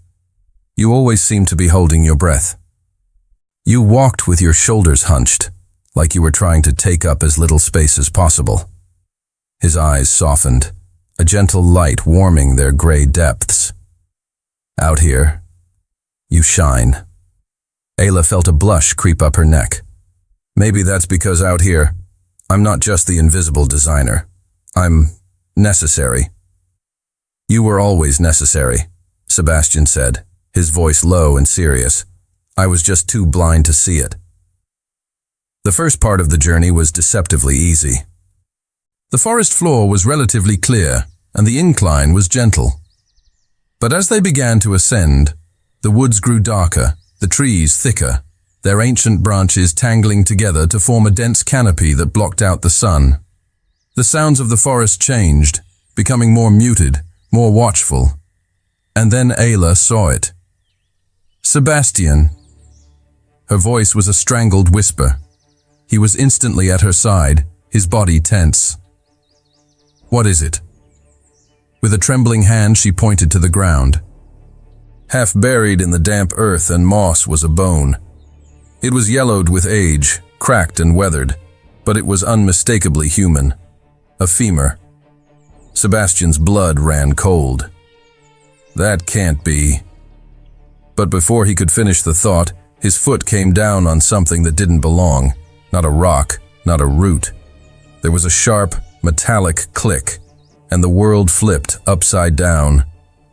You always seem to be holding your breath. You walked with your shoulders hunched, like you were trying to take up as little space as possible. His eyes softened, a gentle light warming their gray depths. Out here, you shine. Ayla felt a blush creep up her neck. Maybe that's because out here, I'm not just the invisible designer. I'm necessary. You were always necessary, Sebastian said, his voice low and serious. I was just too blind to see it. The first part of the journey was deceptively easy. The forest floor was relatively clear, and the incline was gentle. But as they began to ascend, the woods grew darker, the trees thicker, their ancient branches tangling together to form a dense canopy that blocked out the sun. The sounds of the forest changed, becoming more muted, more watchful. And then Ayla saw it. Sebastian. Her voice was a strangled whisper. He was instantly at her side, his body tense. What is it? With a trembling hand, she pointed to the ground. Half buried in the damp earth and moss was a bone. It was yellowed with age, cracked and weathered, but it was unmistakably human. A femur. Sebastian's blood ran cold. That can't be. But before he could finish the thought, his foot came down on something that didn't belong. Not a rock, not a root. There was a sharp, metallic click, and the world flipped upside down.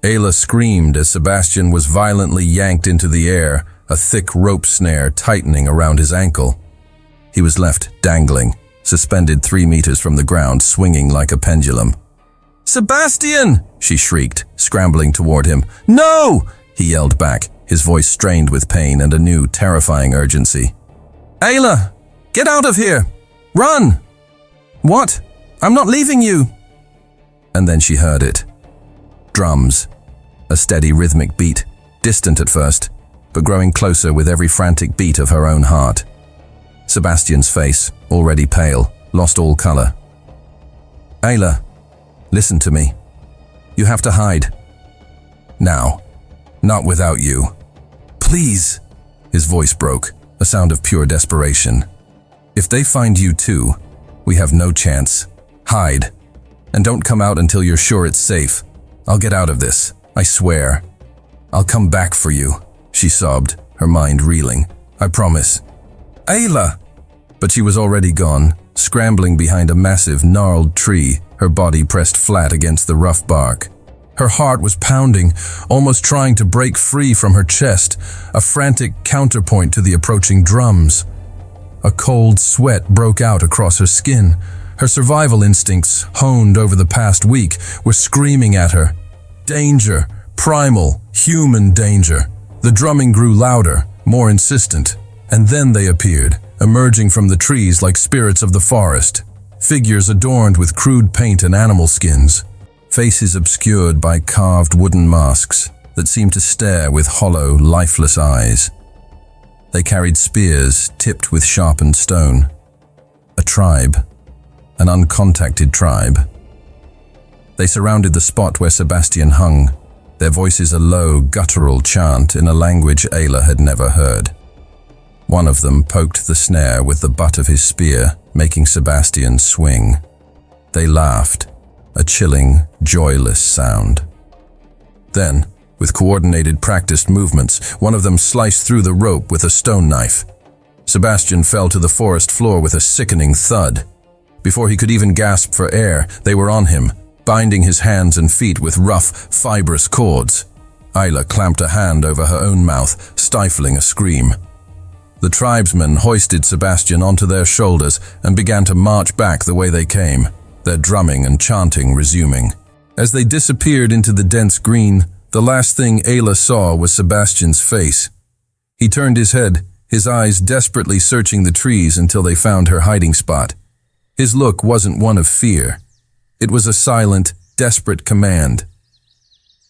Ayla screamed as Sebastian was violently yanked into the air, a thick rope snare tightening around his ankle. He was left dangling, suspended 3 meters from the ground, swinging like a pendulum. Sebastian! She shrieked, scrambling toward him. No! He yelled back, his voice strained with pain and a new, terrifying urgency. Ayla! Get out of here! Run! What? I'm not leaving you! And then she heard it. Drums. A steady rhythmic beat, distant at first, but growing closer with every frantic beat of her own heart. Sebastian's face, already pale, lost all color. Ayla, listen to me. You have to hide. Now. Not without you. Please! His voice broke, a sound of pure desperation. If they find you too, we have no chance. Hide. And don't come out until you're sure it's safe. I'll get out of this, I swear. I'll come back for you, she sobbed, her mind reeling. I promise. Ayla! But she was already gone, scrambling behind a massive, gnarled tree, her body pressed flat against the rough bark. Her heart was pounding, almost trying to break free from her chest, a frantic counterpoint to the approaching drums. A cold sweat broke out across her skin. Her survival instincts, honed over the past week, were screaming at her. Danger, primal, human danger. The drumming grew louder, more insistent, and then they appeared, emerging from the trees like spirits of the forest. Figures adorned with crude paint and animal skins. Faces obscured by carved wooden masks that seemed to stare with hollow, lifeless eyes. They carried spears tipped with sharpened stone. A tribe. An uncontacted tribe. They surrounded the spot where Sebastian hung, their voices a low, guttural chant in a language Ayla had never heard. One of them poked the snare with the butt of his spear, making Sebastian swing. They laughed, a chilling, joyless sound. Then, with coordinated, practiced movements, one of them sliced through the rope with a stone knife. Sebastian fell to the forest floor with a sickening thud. Before he could even gasp for air, they were on him, binding his hands and feet with rough, fibrous cords. Ayla clamped a hand over her own mouth, stifling a scream. The tribesmen hoisted Sebastian onto their shoulders and began to march back the way they came, their drumming and chanting resuming. As they disappeared into the dense green, the last thing Ayla saw was Sebastian's face. He turned his head, his eyes desperately searching the trees until they found her hiding spot. His look wasn't one of fear. It was a silent, desperate command.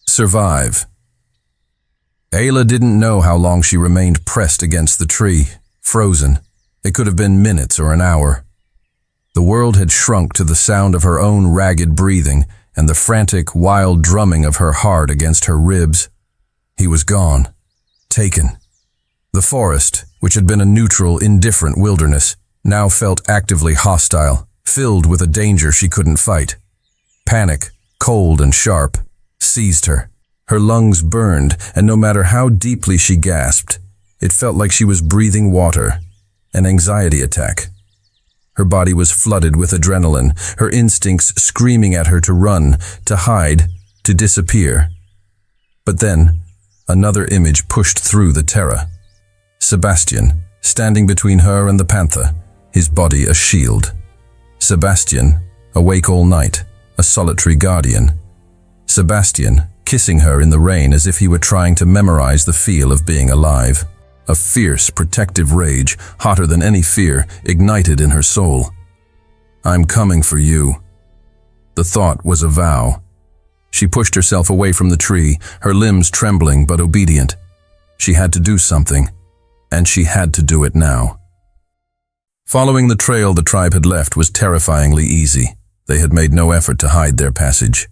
Survive. Ayla didn't know how long she remained pressed against the tree, frozen. It could have been minutes or an hour. The world had shrunk to the sound of her own ragged breathing and the frantic, wild drumming of her heart against her ribs. He was gone. Taken. The forest, which had been a neutral, indifferent wilderness, now felt actively hostile, filled with a danger she couldn't fight. Panic, cold and sharp, seized her. Her lungs burned, and no matter how deeply she gasped, it felt like she was breathing water. An anxiety attack. Her body was flooded with adrenaline, her instincts screaming at her to run, to hide, to disappear. But then, another image pushed through the terror. Sebastian, standing between her and the panther, his body a shield. Sebastian, awake all night, a solitary guardian. Sebastian, kissing her in the rain as if he were trying to memorize the feel of being alive. A fierce, protective rage, hotter than any fear, ignited in her soul. I'm coming for you. The thought was a vow. She pushed herself away from the tree, her limbs trembling but obedient. She had to do something, and she had to do it now. Following the trail the tribe had left was terrifyingly easy. They had made no effort to hide their passage.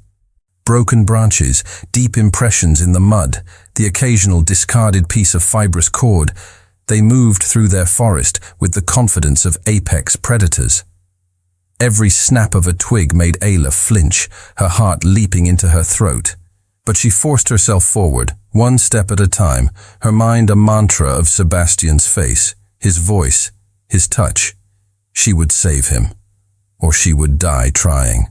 Broken branches, deep impressions in the mud, the occasional discarded piece of fibrous cord, they moved through their forest with the confidence of apex predators. Every snap of a twig made Ayla flinch, her heart leaping into her throat. But she forced herself forward, one step at a time, her mind a mantra of Sebastian's face, his voice, his touch. She would save him, or she would die trying.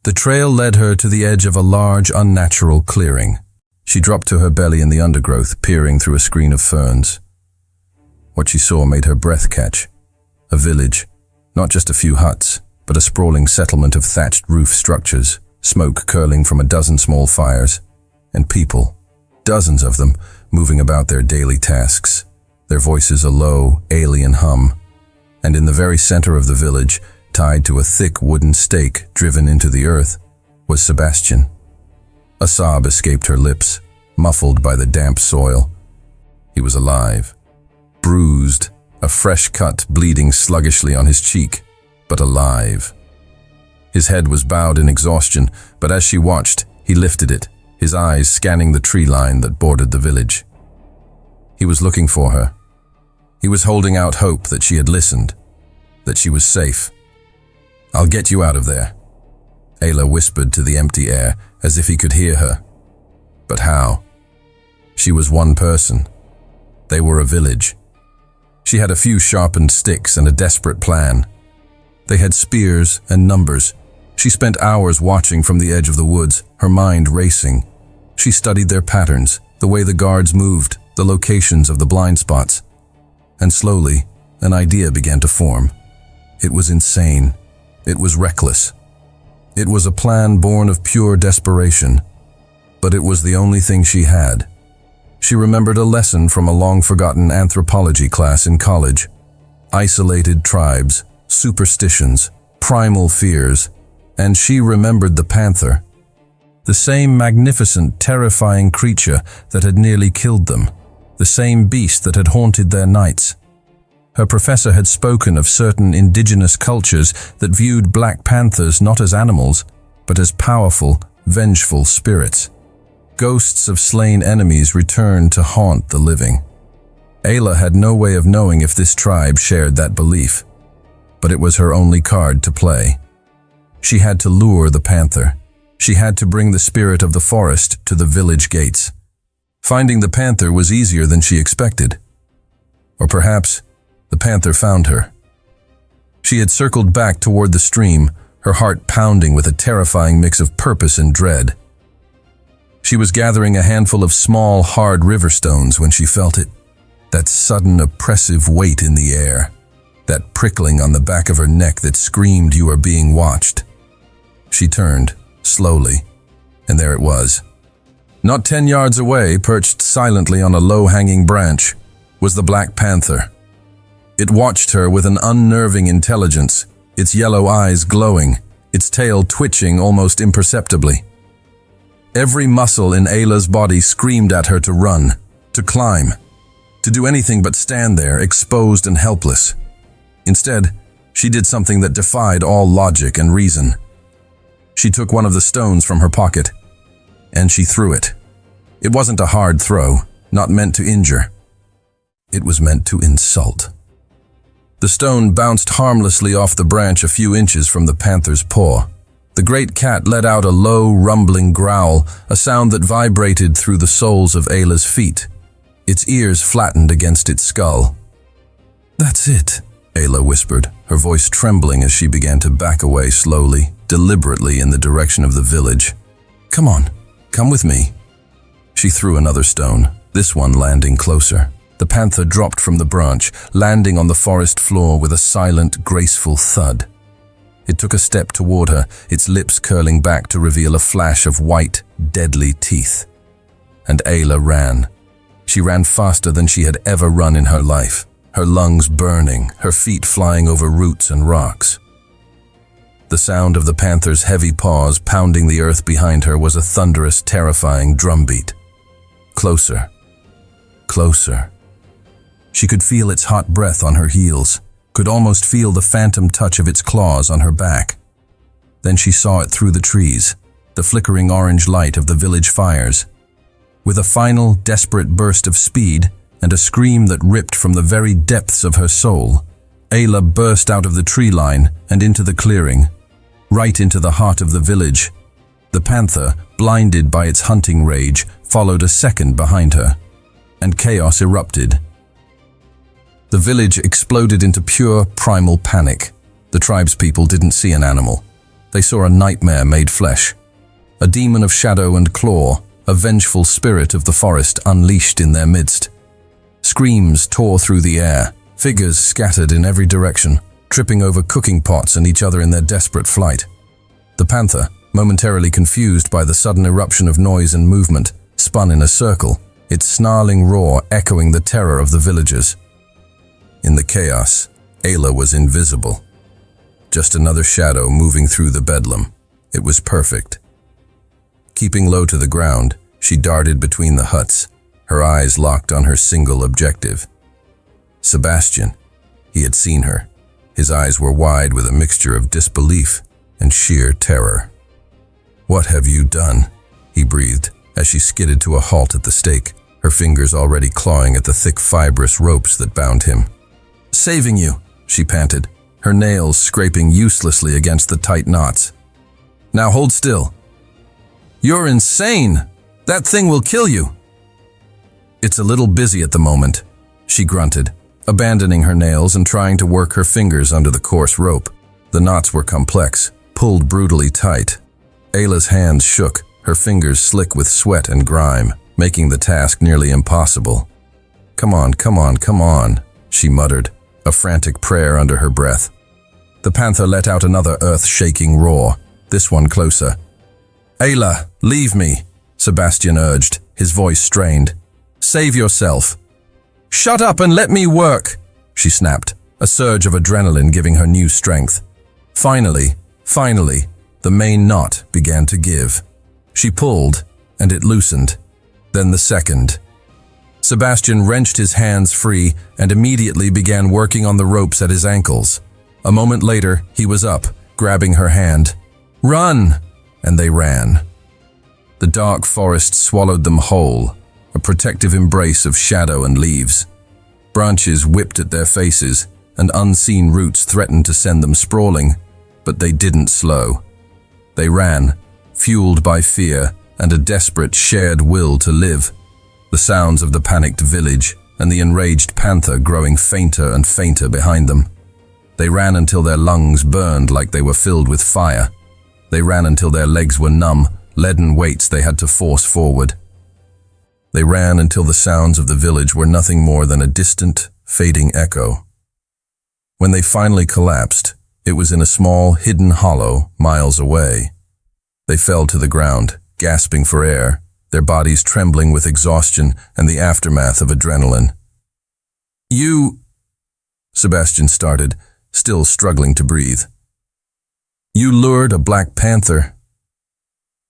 The trail led her to the edge of a large, unnatural clearing. She dropped to her belly in the undergrowth, peering through a screen of ferns. What she saw made her breath catch. A village, not just a few huts, but a sprawling settlement of thatched roof structures, smoke curling from a dozen small fires, and people, dozens of them, moving about their daily tasks, their voices a low, alien hum. And in the very center of the village, tied to a thick wooden stake driven into the earth, was Sebastian. A sob escaped her lips, muffled by the damp soil. He was alive, bruised, a fresh cut bleeding sluggishly on his cheek, but alive. His head was bowed in exhaustion, but as she watched, he lifted it, his eyes scanning the tree line that bordered the village. He was looking for her. He was holding out hope that she had listened, that she was safe. I'll get you out of there, Ayla whispered to the empty air, as if he could hear her. But how? She was one person. They were a village. She had a few sharpened sticks and a desperate plan. They had spears and numbers. She spent hours watching from the edge of the woods, her mind racing. She studied their patterns, the way the guards moved, the locations of the blind spots. And slowly, an idea began to form. It was insane. It was reckless. It was a plan born of pure desperation, but it was the only thing she had. She remembered a lesson from a long-forgotten anthropology class in college. Isolated tribes, superstitions, primal fears, and she remembered the panther. The same magnificent, terrifying creature that had nearly killed them. The same beast that had haunted their nights. Her professor had spoken of certain indigenous cultures that viewed black panthers not as animals, but as powerful, vengeful spirits. Ghosts of slain enemies returned to haunt the living. Ayla had no way of knowing if this tribe shared that belief, but it was her only card to play. She had to lure the panther. She had to bring the spirit of the forest to the village gates. Finding the panther was easier than she expected. Or perhaps the panther found her. She had circled back toward the stream, her heart pounding with a terrifying mix of purpose and dread. She was gathering a handful of small, hard river stones when she felt it. That sudden, oppressive weight in the air. That prickling on the back of her neck that screamed you are being watched. She turned, slowly, and there it was. Not 10 yards away, perched silently on a low-hanging branch, was the black panther. It watched her with an unnerving intelligence, its yellow eyes glowing, its tail twitching almost imperceptibly. Every muscle in Ayla's body screamed at her to run, to climb, to do anything but stand there, exposed and helpless. Instead, she did something that defied all logic and reason. She took one of the stones from her pocket, and she threw it. It wasn't a hard throw, not meant to injure. It was meant to insult. The stone bounced harmlessly off the branch a few inches from the panther's paw. The great cat let out a low, rumbling growl, a sound that vibrated through the soles of Ayla's feet. Its ears flattened against its skull. "That's it," Ayla whispered, her voice trembling as she began to back away slowly, deliberately in the direction of the village. "Come on, come with me." She threw another stone, this one landing closer. The panther dropped from the branch, landing on the forest floor with a silent, graceful thud. It took a step toward her, its lips curling back to reveal a flash of white, deadly teeth. And Ayla ran. She ran faster than she had ever run in her life, her lungs burning, her feet flying over roots and rocks. The sound of the panther's heavy paws pounding the earth behind her was a thunderous, terrifying drumbeat. Closer. Closer. She could feel its hot breath on her heels, could almost feel the phantom touch of its claws on her back. Then she saw it through the trees, the flickering orange light of the village fires. With a final, desperate burst of speed and a scream that ripped from the very depths of her soul, Ayla burst out of the tree line and into the clearing, right into the heart of the village. The panther, blinded by its hunting rage, followed a second behind her, and chaos erupted. The village exploded into pure, primal panic. The tribespeople didn't see an animal. They saw a nightmare made flesh. A demon of shadow and claw, a vengeful spirit of the forest unleashed in their midst. Screams tore through the air, figures scattered in every direction, tripping over cooking pots and each other in their desperate flight. The panther, momentarily confused by the sudden eruption of noise and movement, spun in a circle, its snarling roar echoing the terror of the villagers. In the chaos, Ayla was invisible. Just another shadow moving through the bedlam. It was perfect. Keeping low to the ground, she darted between the huts, her eyes locked on her single objective. Sebastian. He had seen her. His eyes were wide with a mixture of disbelief and sheer terror. "What have you done?" he breathed as she skidded to a halt at the stake, her fingers already clawing at the thick fibrous ropes that bound him. "Saving you," she panted, her nails scraping uselessly against the tight knots. "Now hold still." "You're insane! That thing will kill you!" "It's a little busy at the moment," she grunted, abandoning her nails and trying to work her fingers under the coarse rope. The knots were complex, pulled brutally tight. Ayla's hands shook, her fingers slick with sweat and grime, making the task nearly impossible. "Come on, come on, come on," she muttered, a frantic prayer under her breath. The panther let out another earth-shaking roar, this one closer. "Ayla, leave me," Sebastian urged, his voice strained. "Save yourself." "Shut up and let me work," she snapped, a surge of adrenaline giving her new strength. Finally, the main knot began to give. She pulled, and it loosened. Then the second. Sebastian wrenched his hands free and immediately began working on the ropes at his ankles. A moment later, he was up, grabbing her hand. "Run!" And they ran. The dark forest swallowed them whole, a protective embrace of shadow and leaves. Branches whipped at their faces, and unseen roots threatened to send them sprawling, but they didn't slow. They ran, fueled by fear and a desperate shared will to live. The sounds of the panicked village and the enraged panther growing fainter and fainter behind them. They ran until their lungs burned like they were filled with fire. They ran until their legs were numb, leaden weights they had to force forward. They ran until the sounds of the village were nothing more than a distant, fading echo. When they finally collapsed, it was in a small, hidden hollow miles away. They fell to the ground, gasping for air, their bodies trembling with exhaustion and the aftermath of adrenaline. "You," Sebastian started, still struggling to breathe. "You lured a black panther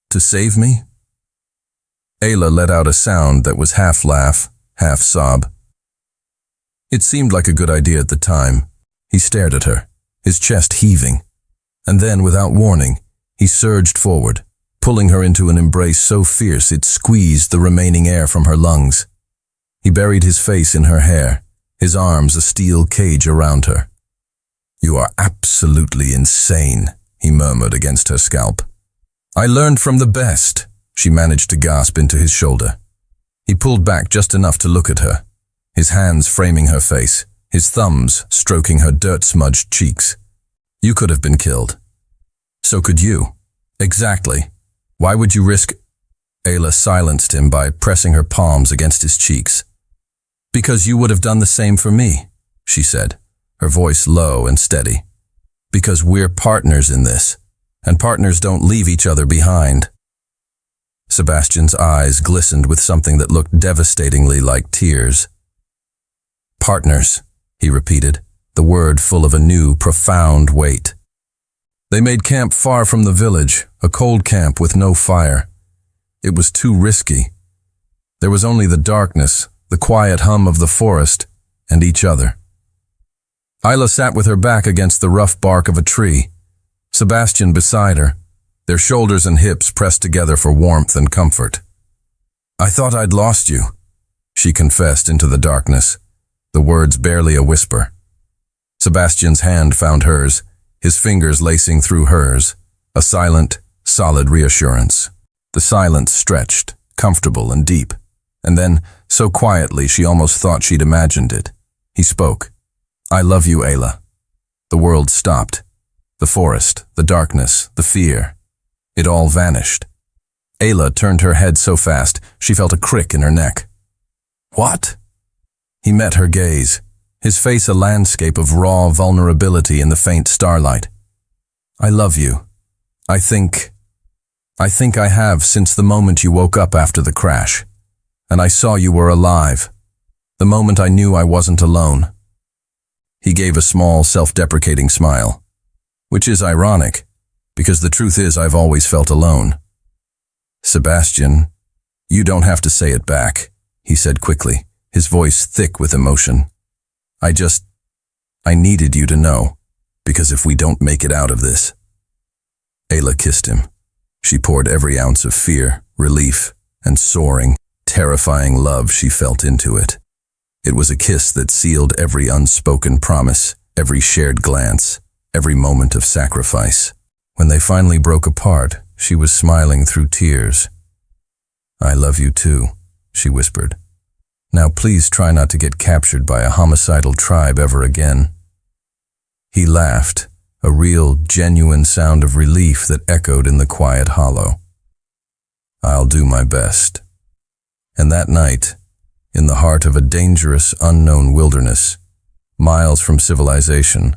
to save me?" Ayla let out a sound that was half laugh, half sob. It seemed like a good idea at the time. He stared at her, his chest heaving. And then, without warning, he surged forward, pulling her into an embrace so fierce it squeezed the remaining air from her lungs. He buried his face in her hair, his arms a steel cage around her. "You are absolutely insane," he murmured against her scalp. "I learned from the best," she managed to gasp into his shoulder. He pulled back just enough to look at her, his hands framing her face, his thumbs stroking her dirt-smudged cheeks. "You could have been killed. So could you. Exactly. Why would you risk—" Ayla silenced him by pressing her palms against his cheeks. "Because you would have done the same for me," she said, her voice low and steady. "Because we're partners in this, and partners don't leave each other behind." Sebastian's eyes glistened with something that looked devastatingly like tears. "Partners," he repeated, the word full of a new, profound weight. They made camp far from the village, a cold camp with no fire. It was too risky. There was only the darkness, the quiet hum of the forest, and each other. Ayla sat with her back against the rough bark of a tree, Sebastian beside her, their shoulders and hips pressed together for warmth and comfort. "I thought I'd lost you," she confessed into the darkness, the words barely a whisper. Sebastian's hand found hers, his fingers lacing through hers, a silent, solid reassurance. The silence stretched, comfortable and deep, and then, so quietly she almost thought she'd imagined it. He spoke. "I love you, Ayla." The world stopped. The forest, the darkness, the fear. It all vanished. Ayla turned her head so fast she felt a crick in her neck. "What?" He met her gaze, his face a landscape of raw vulnerability in the faint starlight. "I love you. I think I have since the moment you woke up after the crash, and I saw you were alive, the moment I knew I wasn't alone." He gave a small, self-deprecating smile, which is ironic, because the truth is I've always felt alone. "Sebastian, you don't have to say it back," he said quickly, his voice thick with emotion. I needed you to know, because if we don't make it out of this." Ayla kissed him. She poured every ounce of fear, relief, and soaring, terrifying love she felt into it. It was a kiss that sealed every unspoken promise, every shared glance, every moment of sacrifice. When they finally broke apart, she was smiling through tears. "I love you too," she whispered. "Now please try not to get captured by a homicidal tribe ever again." He laughed, a real, genuine sound of relief that echoed in the quiet hollow. "I'll do my best." And that night, in the heart of a dangerous, unknown wilderness, miles from civilization,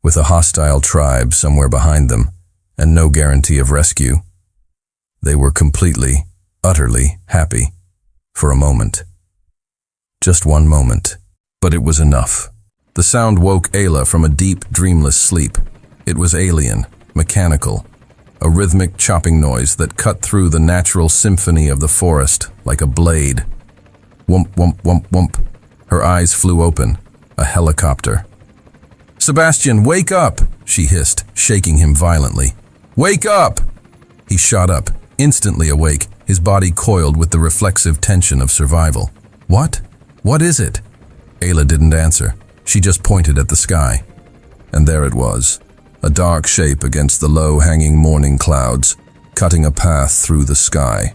with a hostile tribe somewhere behind them, and no guarantee of rescue, they were completely, utterly happy, for a moment. Just one moment, but it was enough. The sound woke Ayla from a deep, dreamless sleep. It was alien, mechanical, a rhythmic chopping noise that cut through the natural symphony of the forest like a blade. Whump, whump, whump, whump. Her eyes flew open. A helicopter. "Sebastian, wake up!" she hissed, shaking him violently. "Wake up!" He shot up, instantly awake, his body coiled with the reflexive tension of survival. "What? What is it?" Ayla didn't answer. She just pointed at the sky. And there it was, a dark shape against the low-hanging morning clouds, cutting a path through the sky.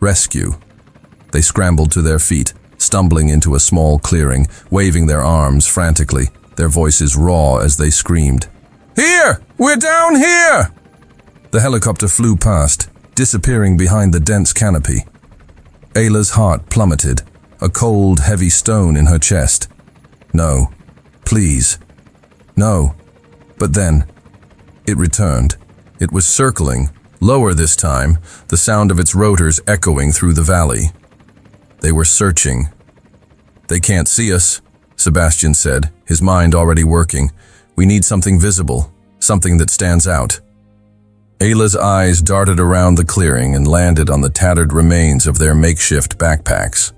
Rescue. They scrambled to their feet, stumbling into a small clearing, waving their arms frantically, their voices raw as they screamed. "Here! We're down here!" The helicopter flew past, disappearing behind the dense canopy. Ayla's heart plummeted, a cold, heavy stone in her chest. No. Please. No. But then, it returned. It was circling, lower this time, the sound of its rotors echoing through the valley. They were searching. "They can't see us," Sebastian said, his mind already working. "We need something visible, something that stands out." Ayla's eyes darted around the clearing and landed on the tattered remains of their makeshift backpacks.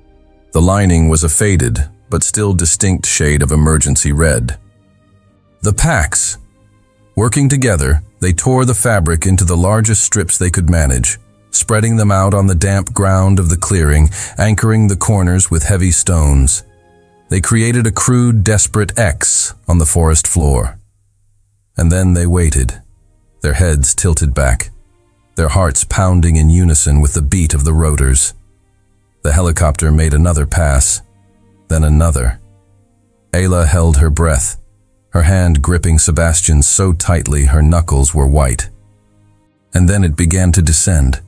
The lining was a faded, but still distinct shade of emergency red. The packs! Working together, they tore the fabric into the largest strips they could manage, spreading them out on the damp ground of the clearing, anchoring the corners with heavy stones. They created a crude, desperate X on the forest floor. And then they waited, their heads tilted back, their hearts pounding in unison with the beat of the rotors. The helicopter made another pass, then another. Ayla held her breath, her hand gripping Sebastian's so tightly her knuckles were white. And then it began to descend.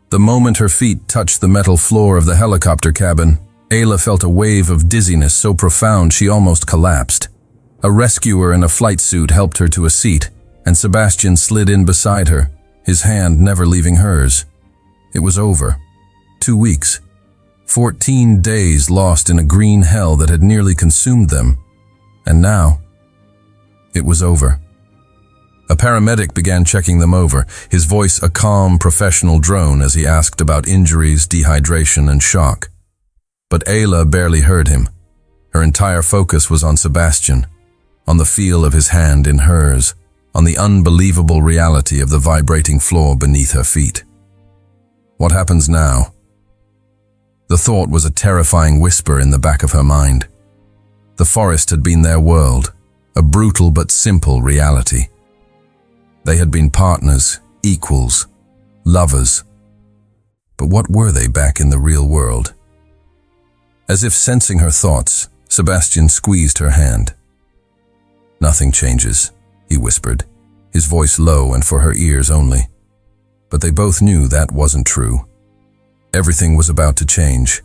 The moment her feet touched the metal floor of the helicopter cabin, Ayla felt a wave of dizziness so profound she almost collapsed. A rescuer in a flight suit helped her to a seat, and Sebastian slid in beside her, his hand never leaving hers. It was over. 2 weeks. 14 days lost in a green hell that had nearly consumed them. And now, it was over. A paramedic began checking them over, his voice a calm, professional drone as he asked about injuries, dehydration, and shock. But Ayla barely heard him. Her entire focus was on Sebastian, on the feel of his hand in hers, on the unbelievable reality of the vibrating floor beneath her feet. What happens now? The thought was a terrifying whisper in the back of her mind. The forest had been their world, a brutal but simple reality. They had been partners, equals, lovers. But what were they back in the real world? As if sensing her thoughts, Sebastian squeezed her hand. "Nothing changes," he whispered, his voice low and for her ears only. But they both knew that wasn't true. Everything was about to change.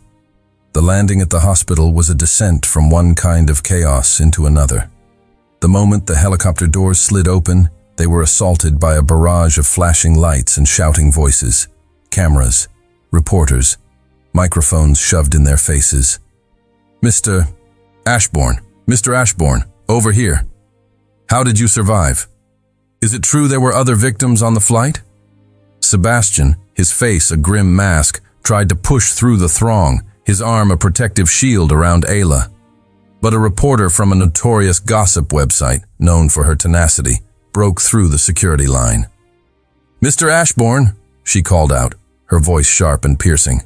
The landing at the hospital was a descent from one kind of chaos into another. The moment the helicopter doors slid open, they were assaulted by a barrage of flashing lights and shouting voices, cameras, reporters, microphones shoved in their faces. Mr. Ashbourne, over here. How did you survive? Is it true there were other victims on the flight?" Sebastian, his face a grim mask, tried to push through the throng, his arm a protective shield around Ayla. But a reporter from a notorious gossip website, known for her tenacity, broke through the security line. "Mr. Ashbourne," she called out, her voice sharp and piercing.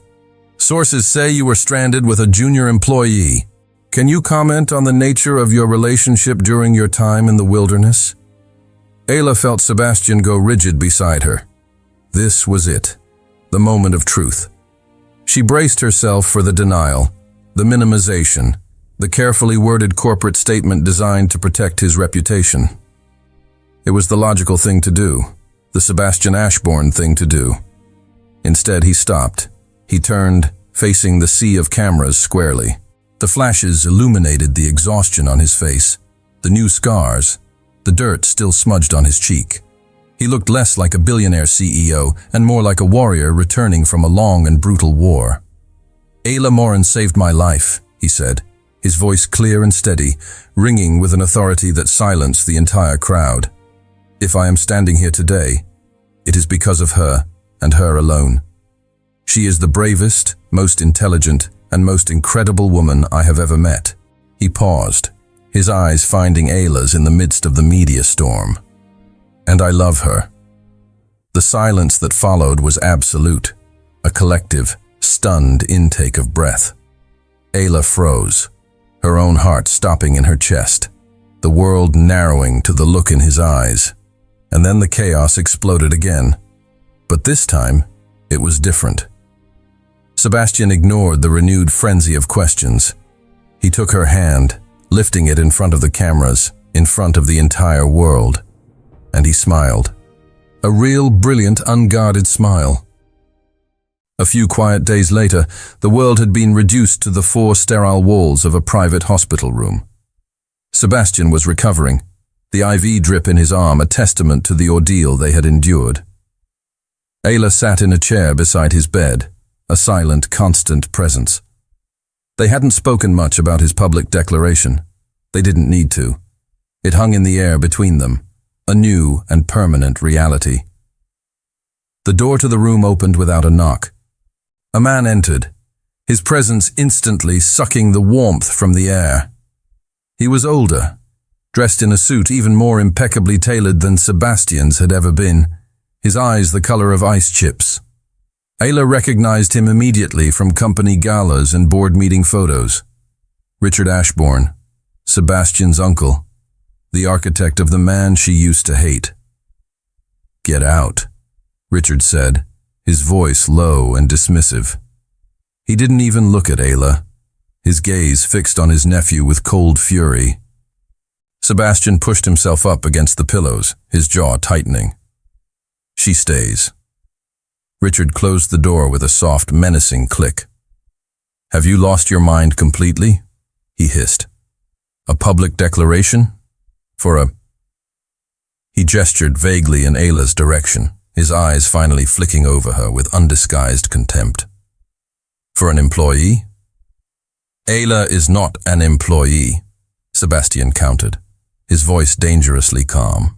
"Sources say you were stranded with a junior employee. Can you comment on the nature of your relationship during your time in the wilderness?" Ayla felt Sebastian go rigid beside her. This was it, the moment of truth. She braced herself for the denial, the minimization, the carefully worded corporate statement designed to protect his reputation. It was the logical thing to do, the Sebastian Ashbourne thing to do. Instead, he stopped. He turned, facing the sea of cameras squarely. The flashes illuminated the exhaustion on his face, the new scars, the dirt still smudged on his cheek. He looked less like a billionaire CEO and more like a warrior returning from a long and brutal war. "Ayla Morin saved my life," he said, his voice clear and steady, ringing with an authority that silenced the entire crowd. "If I am standing here today, it is because of her, and her alone. She is the bravest, most intelligent, and most incredible woman I have ever met." He paused, his eyes finding Ayla's in the midst of the media storm. "And I love her." The silence that followed was absolute, a collective, stunned intake of breath. Ayla froze, her own heart stopping in her chest, the world narrowing to the look in his eyes. And then the chaos exploded again. But this time, it was different. Sebastian ignored the renewed frenzy of questions. He took her hand, lifting it in front of the cameras, in front of the entire world. And he smiled. A real, brilliant, unguarded smile. A few quiet days later, the world had been reduced to the 4 sterile walls of a private hospital room. Sebastian was recovering, the IV drip in his arm a testament to the ordeal they had endured. Ayla sat in a chair beside his bed, a silent, constant presence. They hadn't spoken much about his public declaration. They didn't need to. It hung in the air between them, a new and permanent reality. The door to the room opened without a knock. A man entered, his presence instantly sucking the warmth from the air. He was older, dressed in a suit even more impeccably tailored than Sebastian's had ever been, his eyes the color of ice chips. Ayla recognized him immediately from company galas and board meeting photos. Richard Ashbourne, Sebastian's uncle, the architect of the man she used to hate. "Get out," Richard said, his voice low and dismissive. He didn't even look at Ayla, his gaze fixed on his nephew with cold fury. Sebastian pushed himself up against the pillows, his jaw tightening. "She stays." Richard closed the door with a soft, menacing click. "Have you lost your mind completely?" he hissed. "A public declaration? For a—" He gestured vaguely in Ayla's direction, his eyes finally flicking over her with undisguised contempt. "For an employee?" "Ayla is not an employee," Sebastian countered, his voice dangerously calm.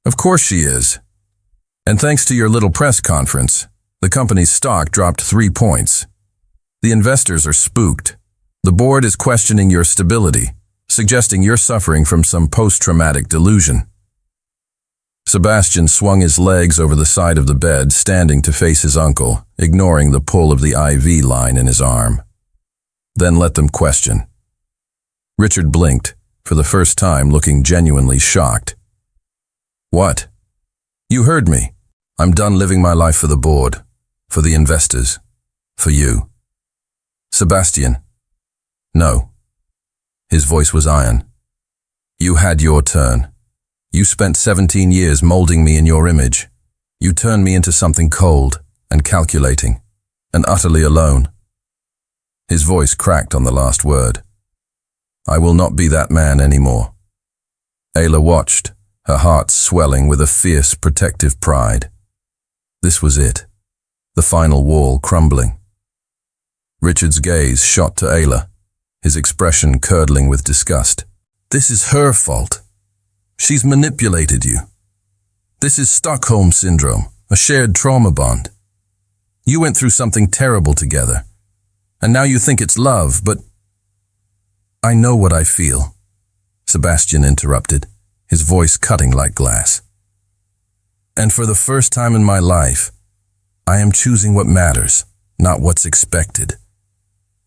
"Of course she is. And thanks to your little press conference, the company's stock dropped 3 points. The investors are spooked. The board is questioning your stability, suggesting you're suffering from some post-traumatic delusion." Sebastian swung his legs over the side of the bed, standing to face his uncle, ignoring the pull of the IV line in his arm. "Then let them question." Richard blinked, for the first time looking genuinely shocked. "What?" "You heard me. I'm done living my life for the board, for the investors, for you." "Sebastian." "No." His voice was iron. "You had your turn. You spent 17 years molding me in your image. You turned me into something cold and calculating and utterly alone." His voice cracked on the last word. "I will not be that man anymore." Ayla watched, her heart swelling with a fierce, protective pride. This was it, the final wall crumbling. Richard's gaze shot to Ayla, his expression curdling with disgust. "This is her fault. She's manipulated you. This is Stockholm Syndrome, a shared trauma bond. You went through something terrible together, and now you think it's love, but—" "I know what I feel," Sebastian interrupted, his voice cutting like glass. "And for the first time in my life, I am choosing what matters, not what's expected."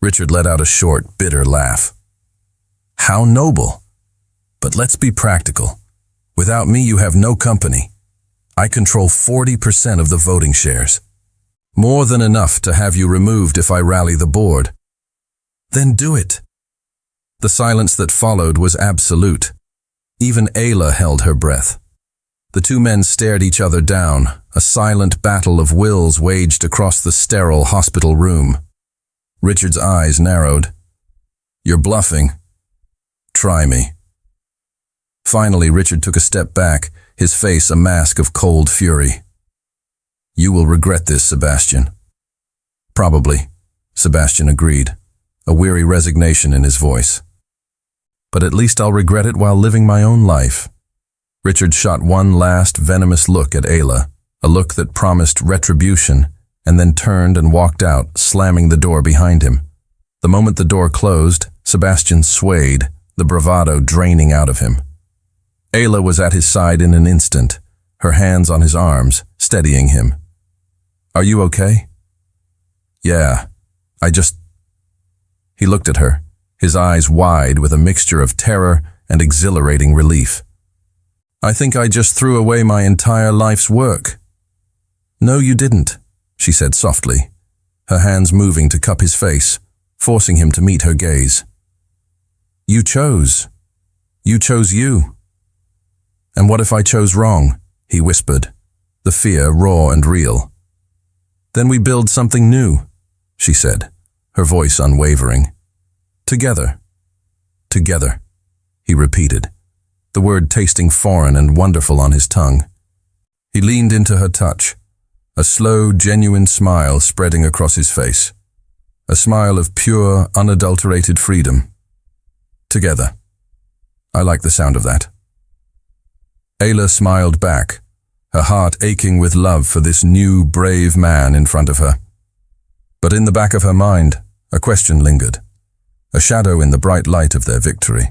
Richard let out a short, bitter laugh. "How noble! But let's be practical. Without me, you have no company. I control 40% of the voting shares. More than enough to have you removed if I rally the board." "Then do it." The silence that followed was absolute. Even Ayla held her breath. The two men stared each other down, a silent battle of wills waged across the sterile hospital room. Richard's eyes narrowed. "You're bluffing. Try me." Finally, Richard took a step back, his face a mask of cold fury. "You will regret this, Sebastian." "Probably," Sebastian agreed, a weary resignation in his voice. "But at least I'll regret it while living my own life." Richard shot one last venomous look at Ayla, a look that promised retribution, and then turned and walked out, slamming the door behind him. The moment the door closed, Sebastian swayed, the bravado draining out of him. Ayla was at his side in an instant, her hands on his arms, steadying him. "Are you okay?" "Yeah, He looked at her, his eyes wide with a mixture of terror and exhilarating relief. "I think I just threw away my entire life's work." "No, you didn't," she said softly, her hands moving to cup his face, forcing him to meet her gaze. "You chose. You chose you." "And what if I chose wrong?" he whispered, the fear raw and real. "Then we build something new," she said, her voice unwavering. "Together." "Together," he repeated, the word tasting foreign and wonderful on his tongue. He leaned into her touch, a slow, genuine smile spreading across his face, a smile of pure, unadulterated freedom. "Together. I like the sound of that." Ayla smiled back, her heart aching with love for this new, brave man in front of her. But in the back of her mind, a question lingered, a shadow in the bright light of their victory.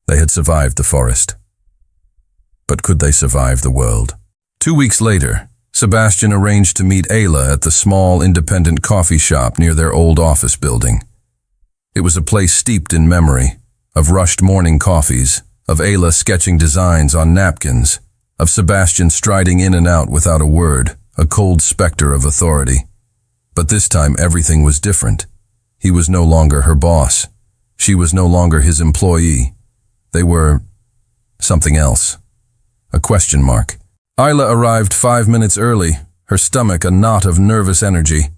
They had survived the forest. But could they survive the world? 2 weeks later, Sebastian arranged to meet Ayla at the small independent coffee shop near their old office building. It was a place steeped in memory, of rushed morning coffees, of Ayla sketching designs on napkins, of Sebastian striding in and out without a word, a cold specter of authority. But this time everything was different. He was no longer her boss. She was no longer his employee. They were something else. A question mark. Ayla arrived 5 minutes early, her stomach a knot of nervous energy.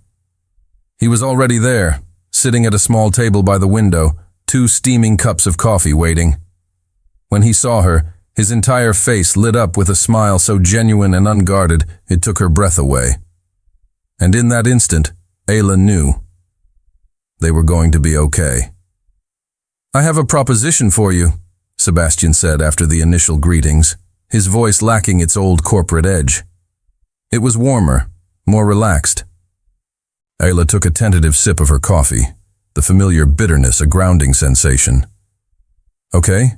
He was already there, sitting at a small table by the window, 2 steaming cups of coffee waiting. When he saw her, his entire face lit up with a smile so genuine and unguarded it took her breath away. And in that instant, Ayla knew. They were going to be okay. "I have a proposition for you," Sebastian said after the initial greetings, his voice lacking its old corporate edge. It was warmer, more relaxed. Ayla took a tentative sip of her coffee, the familiar bitterness a grounding sensation. "Okay.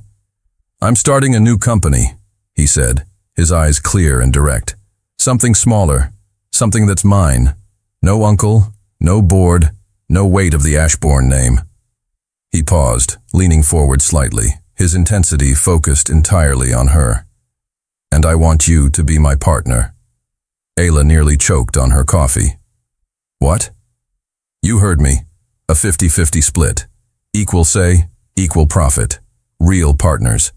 I'm starting a new company," he said, his eyes clear and direct. "Something smaller, something that's mine. No uncle, no board, no weight of the Ashbourne name." He paused, leaning forward slightly, his intensity focused entirely on her. "And I want you to be my partner." Ayla nearly choked on her coffee. "What?" "You heard me. A 50-50 split. Equal say, equal profit. Real partners."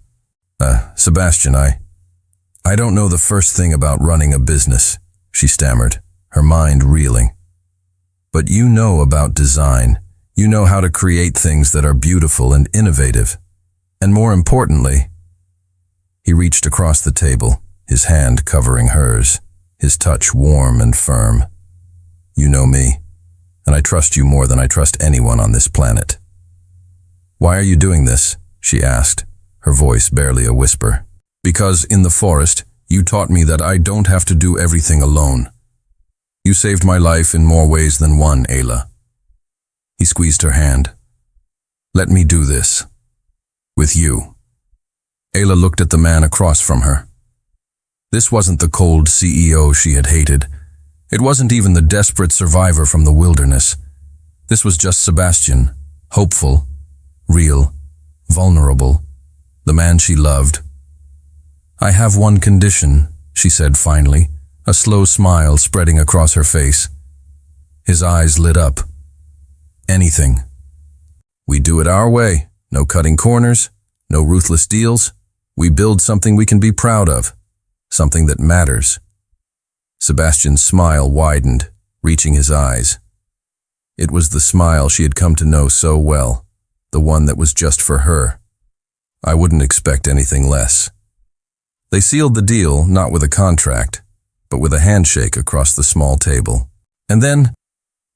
Sebastian, I don't know the first thing about running a business," she stammered, her mind reeling. "But you know about design. You know how to create things that are beautiful and innovative. And more importantly," he reached across the table, his hand covering hers, his touch warm and firm. "You know me, and I trust you more than I trust anyone on this planet." "Why are you doing this?" she asked, her voice barely a whisper. "Because in the forest, you taught me that I don't have to do everything alone. You saved my life in more ways than one, Ayla." He squeezed her hand. "Let me do this. With you." Ayla looked at the man across from her. This wasn't the cold CEO she had hated. It wasn't even the desperate survivor from the wilderness. This was just Sebastian, hopeful, real, vulnerable, the man she loved. "I have one condition," she said finally, a slow smile spreading across her face. His eyes lit up. "Anything. We do it our way. No cutting corners, no ruthless deals. We build something we can be proud of, something that matters." Sebastian's smile widened, reaching his eyes. It was the smile she had come to know so well, the one that was just for her. "I wouldn't expect anything less." They sealed the deal not with a contract, but with a handshake across the small table. And then,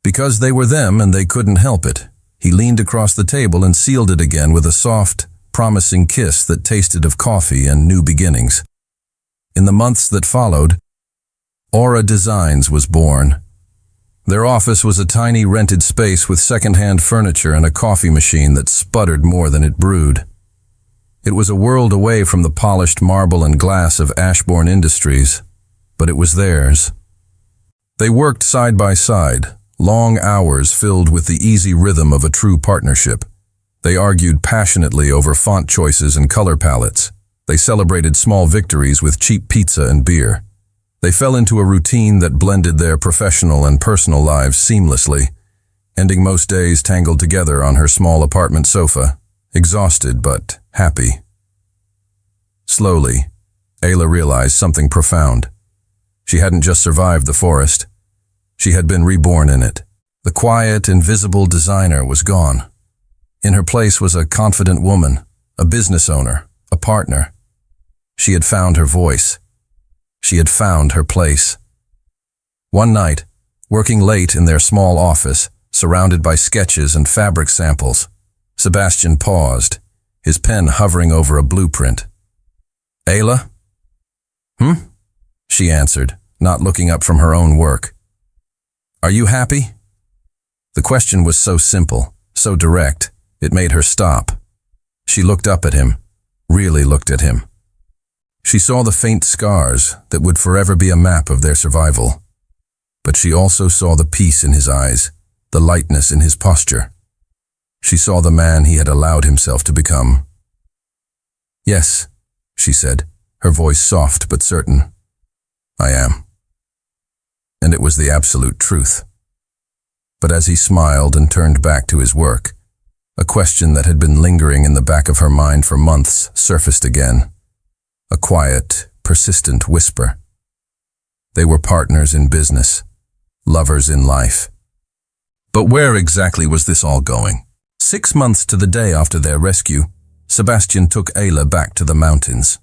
because they were them and they couldn't help it, he leaned across the table and sealed it again with a soft, promising kiss that tasted of coffee and new beginnings. In the months that followed, Aura Designs was born. Their office was a tiny rented space with second-hand furniture and a coffee machine that sputtered more than it brewed. It was a world away from the polished marble and glass of Ashbourne Industries, but it was theirs. They worked side by side, long hours filled with the easy rhythm of a true partnership. They argued passionately over font choices and color palettes. They celebrated small victories with cheap pizza and beer. They fell into a routine that blended their professional and personal lives seamlessly, ending most days tangled together on her small apartment sofa, exhausted but happy. Slowly, Ayla realized something profound. She hadn't just survived the forest. She had been reborn in it. The quiet, invisible designer was gone. In her place was a confident woman, a business owner, a partner. She had found her voice. She had found her place. One night, working late in their small office, surrounded by sketches and fabric samples, Sebastian paused, his pen hovering over a blueprint. "Ayla?" she answered, not looking up from her own work. Are you happy? The question was so simple, so direct, it made her stop. She looked up at him, really looked at him. She saw the faint scars that would forever be a map of their survival. But she also saw the peace in his eyes, the lightness in his posture. She saw the man he had allowed himself to become. Yes, she said, her voice soft but certain. I am. And it was the absolute truth. But as he smiled and turned back to his work, a question that had been lingering in the back of her mind for months surfaced again. A quiet, persistent whisper. They were partners in business, lovers in life. But where exactly was this all going? 6 months to the day after their rescue, Sebastian took Ayla back to the mountains.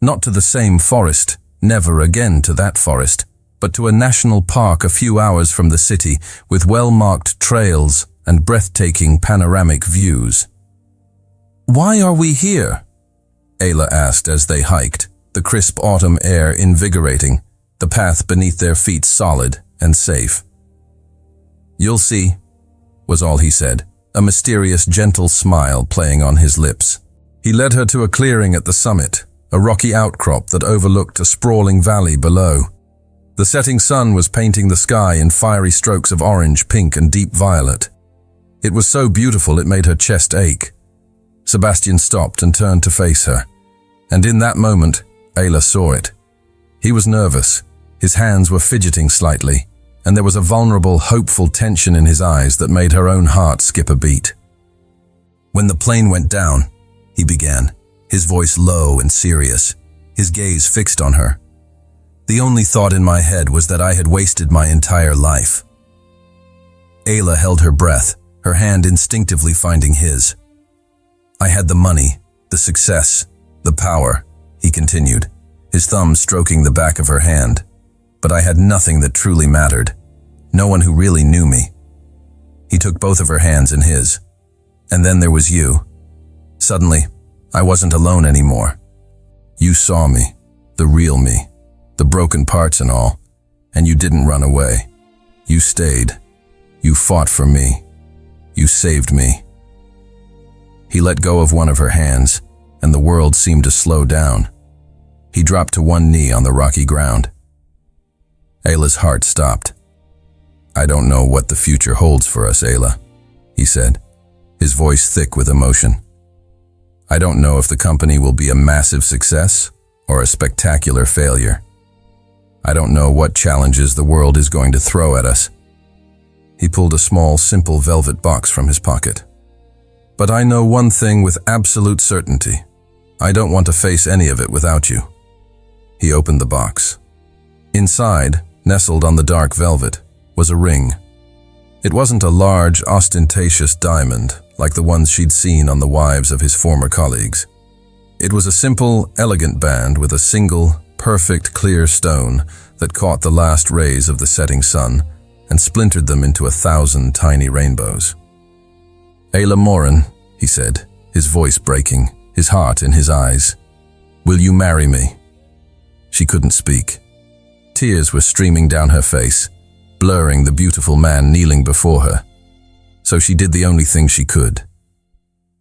Not to the same forest, never again to that forest, but to a national park a few hours from the city with well-marked trails and breathtaking panoramic views. Why are we here? Ayla asked as they hiked, the crisp autumn air invigorating, the path beneath their feet solid and safe. You'll see, was all he said, a mysterious, gentle smile playing on his lips. He led her to a clearing at the summit, a rocky outcrop that overlooked a sprawling valley below. The setting sun was painting the sky in fiery strokes of orange, pink, and deep violet. It was so beautiful it made her chest ache. Sebastian stopped and turned to face her, and in that moment, Ayla saw it. He was nervous, his hands were fidgeting slightly, and there was a vulnerable, hopeful tension in his eyes that made her own heart skip a beat. When the plane went down, he began, his voice low and serious, his gaze fixed on her. The only thought in my head was that I had wasted my entire life. Ayla held her breath, her hand instinctively finding his. I had the money, the success, the power, he continued, his thumb stroking the back of her hand. But I had nothing that truly mattered, no one who really knew me. He took both of her hands in his. And then there was you. Suddenly, I wasn't alone anymore. You saw me, the real me, the broken parts and all, and you didn't run away. You stayed. You fought for me. You saved me. He let go of one of her hands, and the world seemed to slow down. He dropped to one knee on the rocky ground. Ayla's heart stopped. I don't know what the future holds for us, Ayla, he said, his voice thick with emotion. I don't know if the company will be a massive success or a spectacular failure. I don't know what challenges the world is going to throw at us. He pulled a small, simple velvet box from his pocket. But I know one thing with absolute certainty. I don't want to face any of it without you. He opened the box. Inside, nestled on the dark velvet, was a ring. It wasn't a large, ostentatious diamond like the ones she'd seen on the wives of his former colleagues. It was a simple, elegant band with a single, perfect, clear stone that caught the last rays of the setting sun and splintered them into 1,000 tiny rainbows. Ayla Morin, he said, his voice breaking, his heart in his eyes. Will you marry me? She couldn't speak. Tears were streaming down her face, blurring the beautiful man kneeling before her. So she did the only thing she could.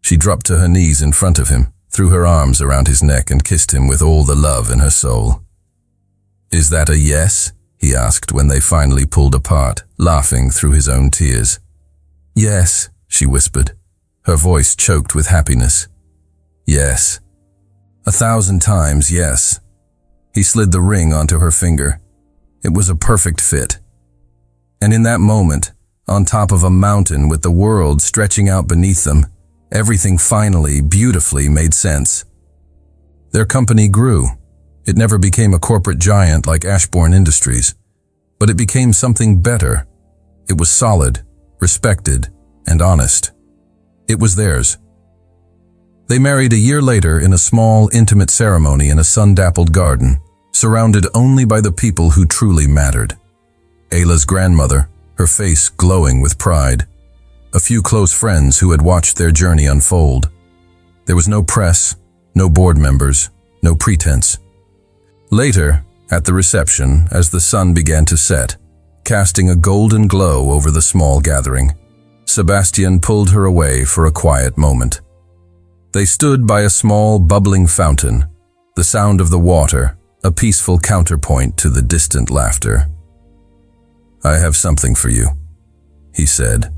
She dropped to her knees in front of him, threw her arms around his neck and kissed him with all the love in her soul. Is that a yes? He asked when they finally pulled apart, laughing through his own tears. Yes, she whispered, her voice choked with happiness. Yes. 1,000 times yes. He slid the ring onto her finger. It was a perfect fit. And in that moment, on top of a mountain with the world stretching out beneath them, everything finally, beautifully made sense. Their company grew. It never became a corporate giant like Ashbourne Industries, but it became something better. It was solid, respected, and honest. It was theirs. They married a year later in a small, intimate ceremony in a sun-dappled garden, surrounded only by the people who truly mattered. Ayla's grandmother, her face glowing with pride. A few close friends who had watched their journey unfold. There was no press, no board members, no pretense. Later, At the reception, as the sun began to set, casting a golden glow over the small gathering, Sebastian pulled her away for a quiet moment. They stood by a small, bubbling fountain, the sound of the water, a peaceful counterpoint to the distant laughter. "I have something for you," he said,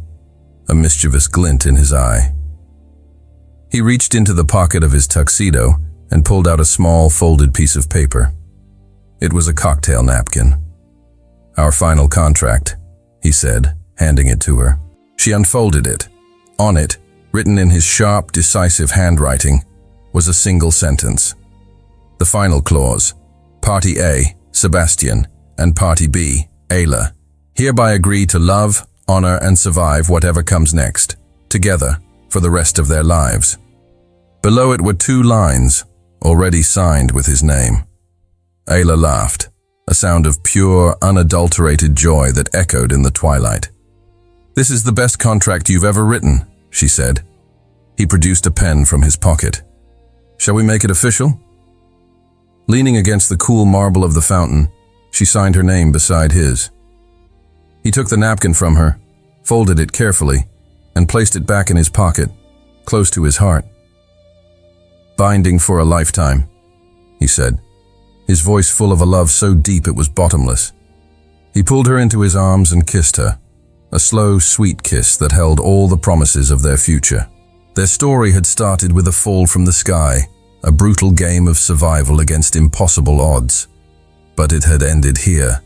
a mischievous glint in his eye. He reached into the pocket of his tuxedo and pulled out a small, folded piece of paper. It was a cocktail napkin. "Our final contract," he said, handing it to her. She unfolded it. On it, written in his sharp, decisive handwriting, was a single sentence. The final clause, Party A, Sebastian, and Party B, Ayla, hereby agree to love, honor, and survive whatever comes next, together, for the rest of their lives. Below it were 2 lines, already signed with his name. Ayla laughed, a sound of pure, unadulterated joy that echoed in the twilight. "This is the best contract you've ever written," she said. He produced a pen from his pocket. "Shall we make it official?" Leaning against the cool marble of the fountain, she signed her name beside his. He took the napkin from her, folded it carefully, and placed it back in his pocket, close to his heart. "Binding for a lifetime," he said, his voice full of a love so deep it was bottomless. He pulled her into his arms and kissed her, a slow, sweet kiss that held all the promises of their future. Their story had started with a fall from the sky, a brutal game of survival against impossible odds. But it had ended here,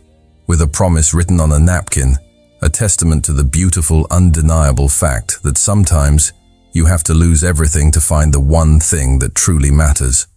with a promise written on a napkin, a testament to the beautiful, undeniable fact that sometimes you have to lose everything to find the one thing that truly matters.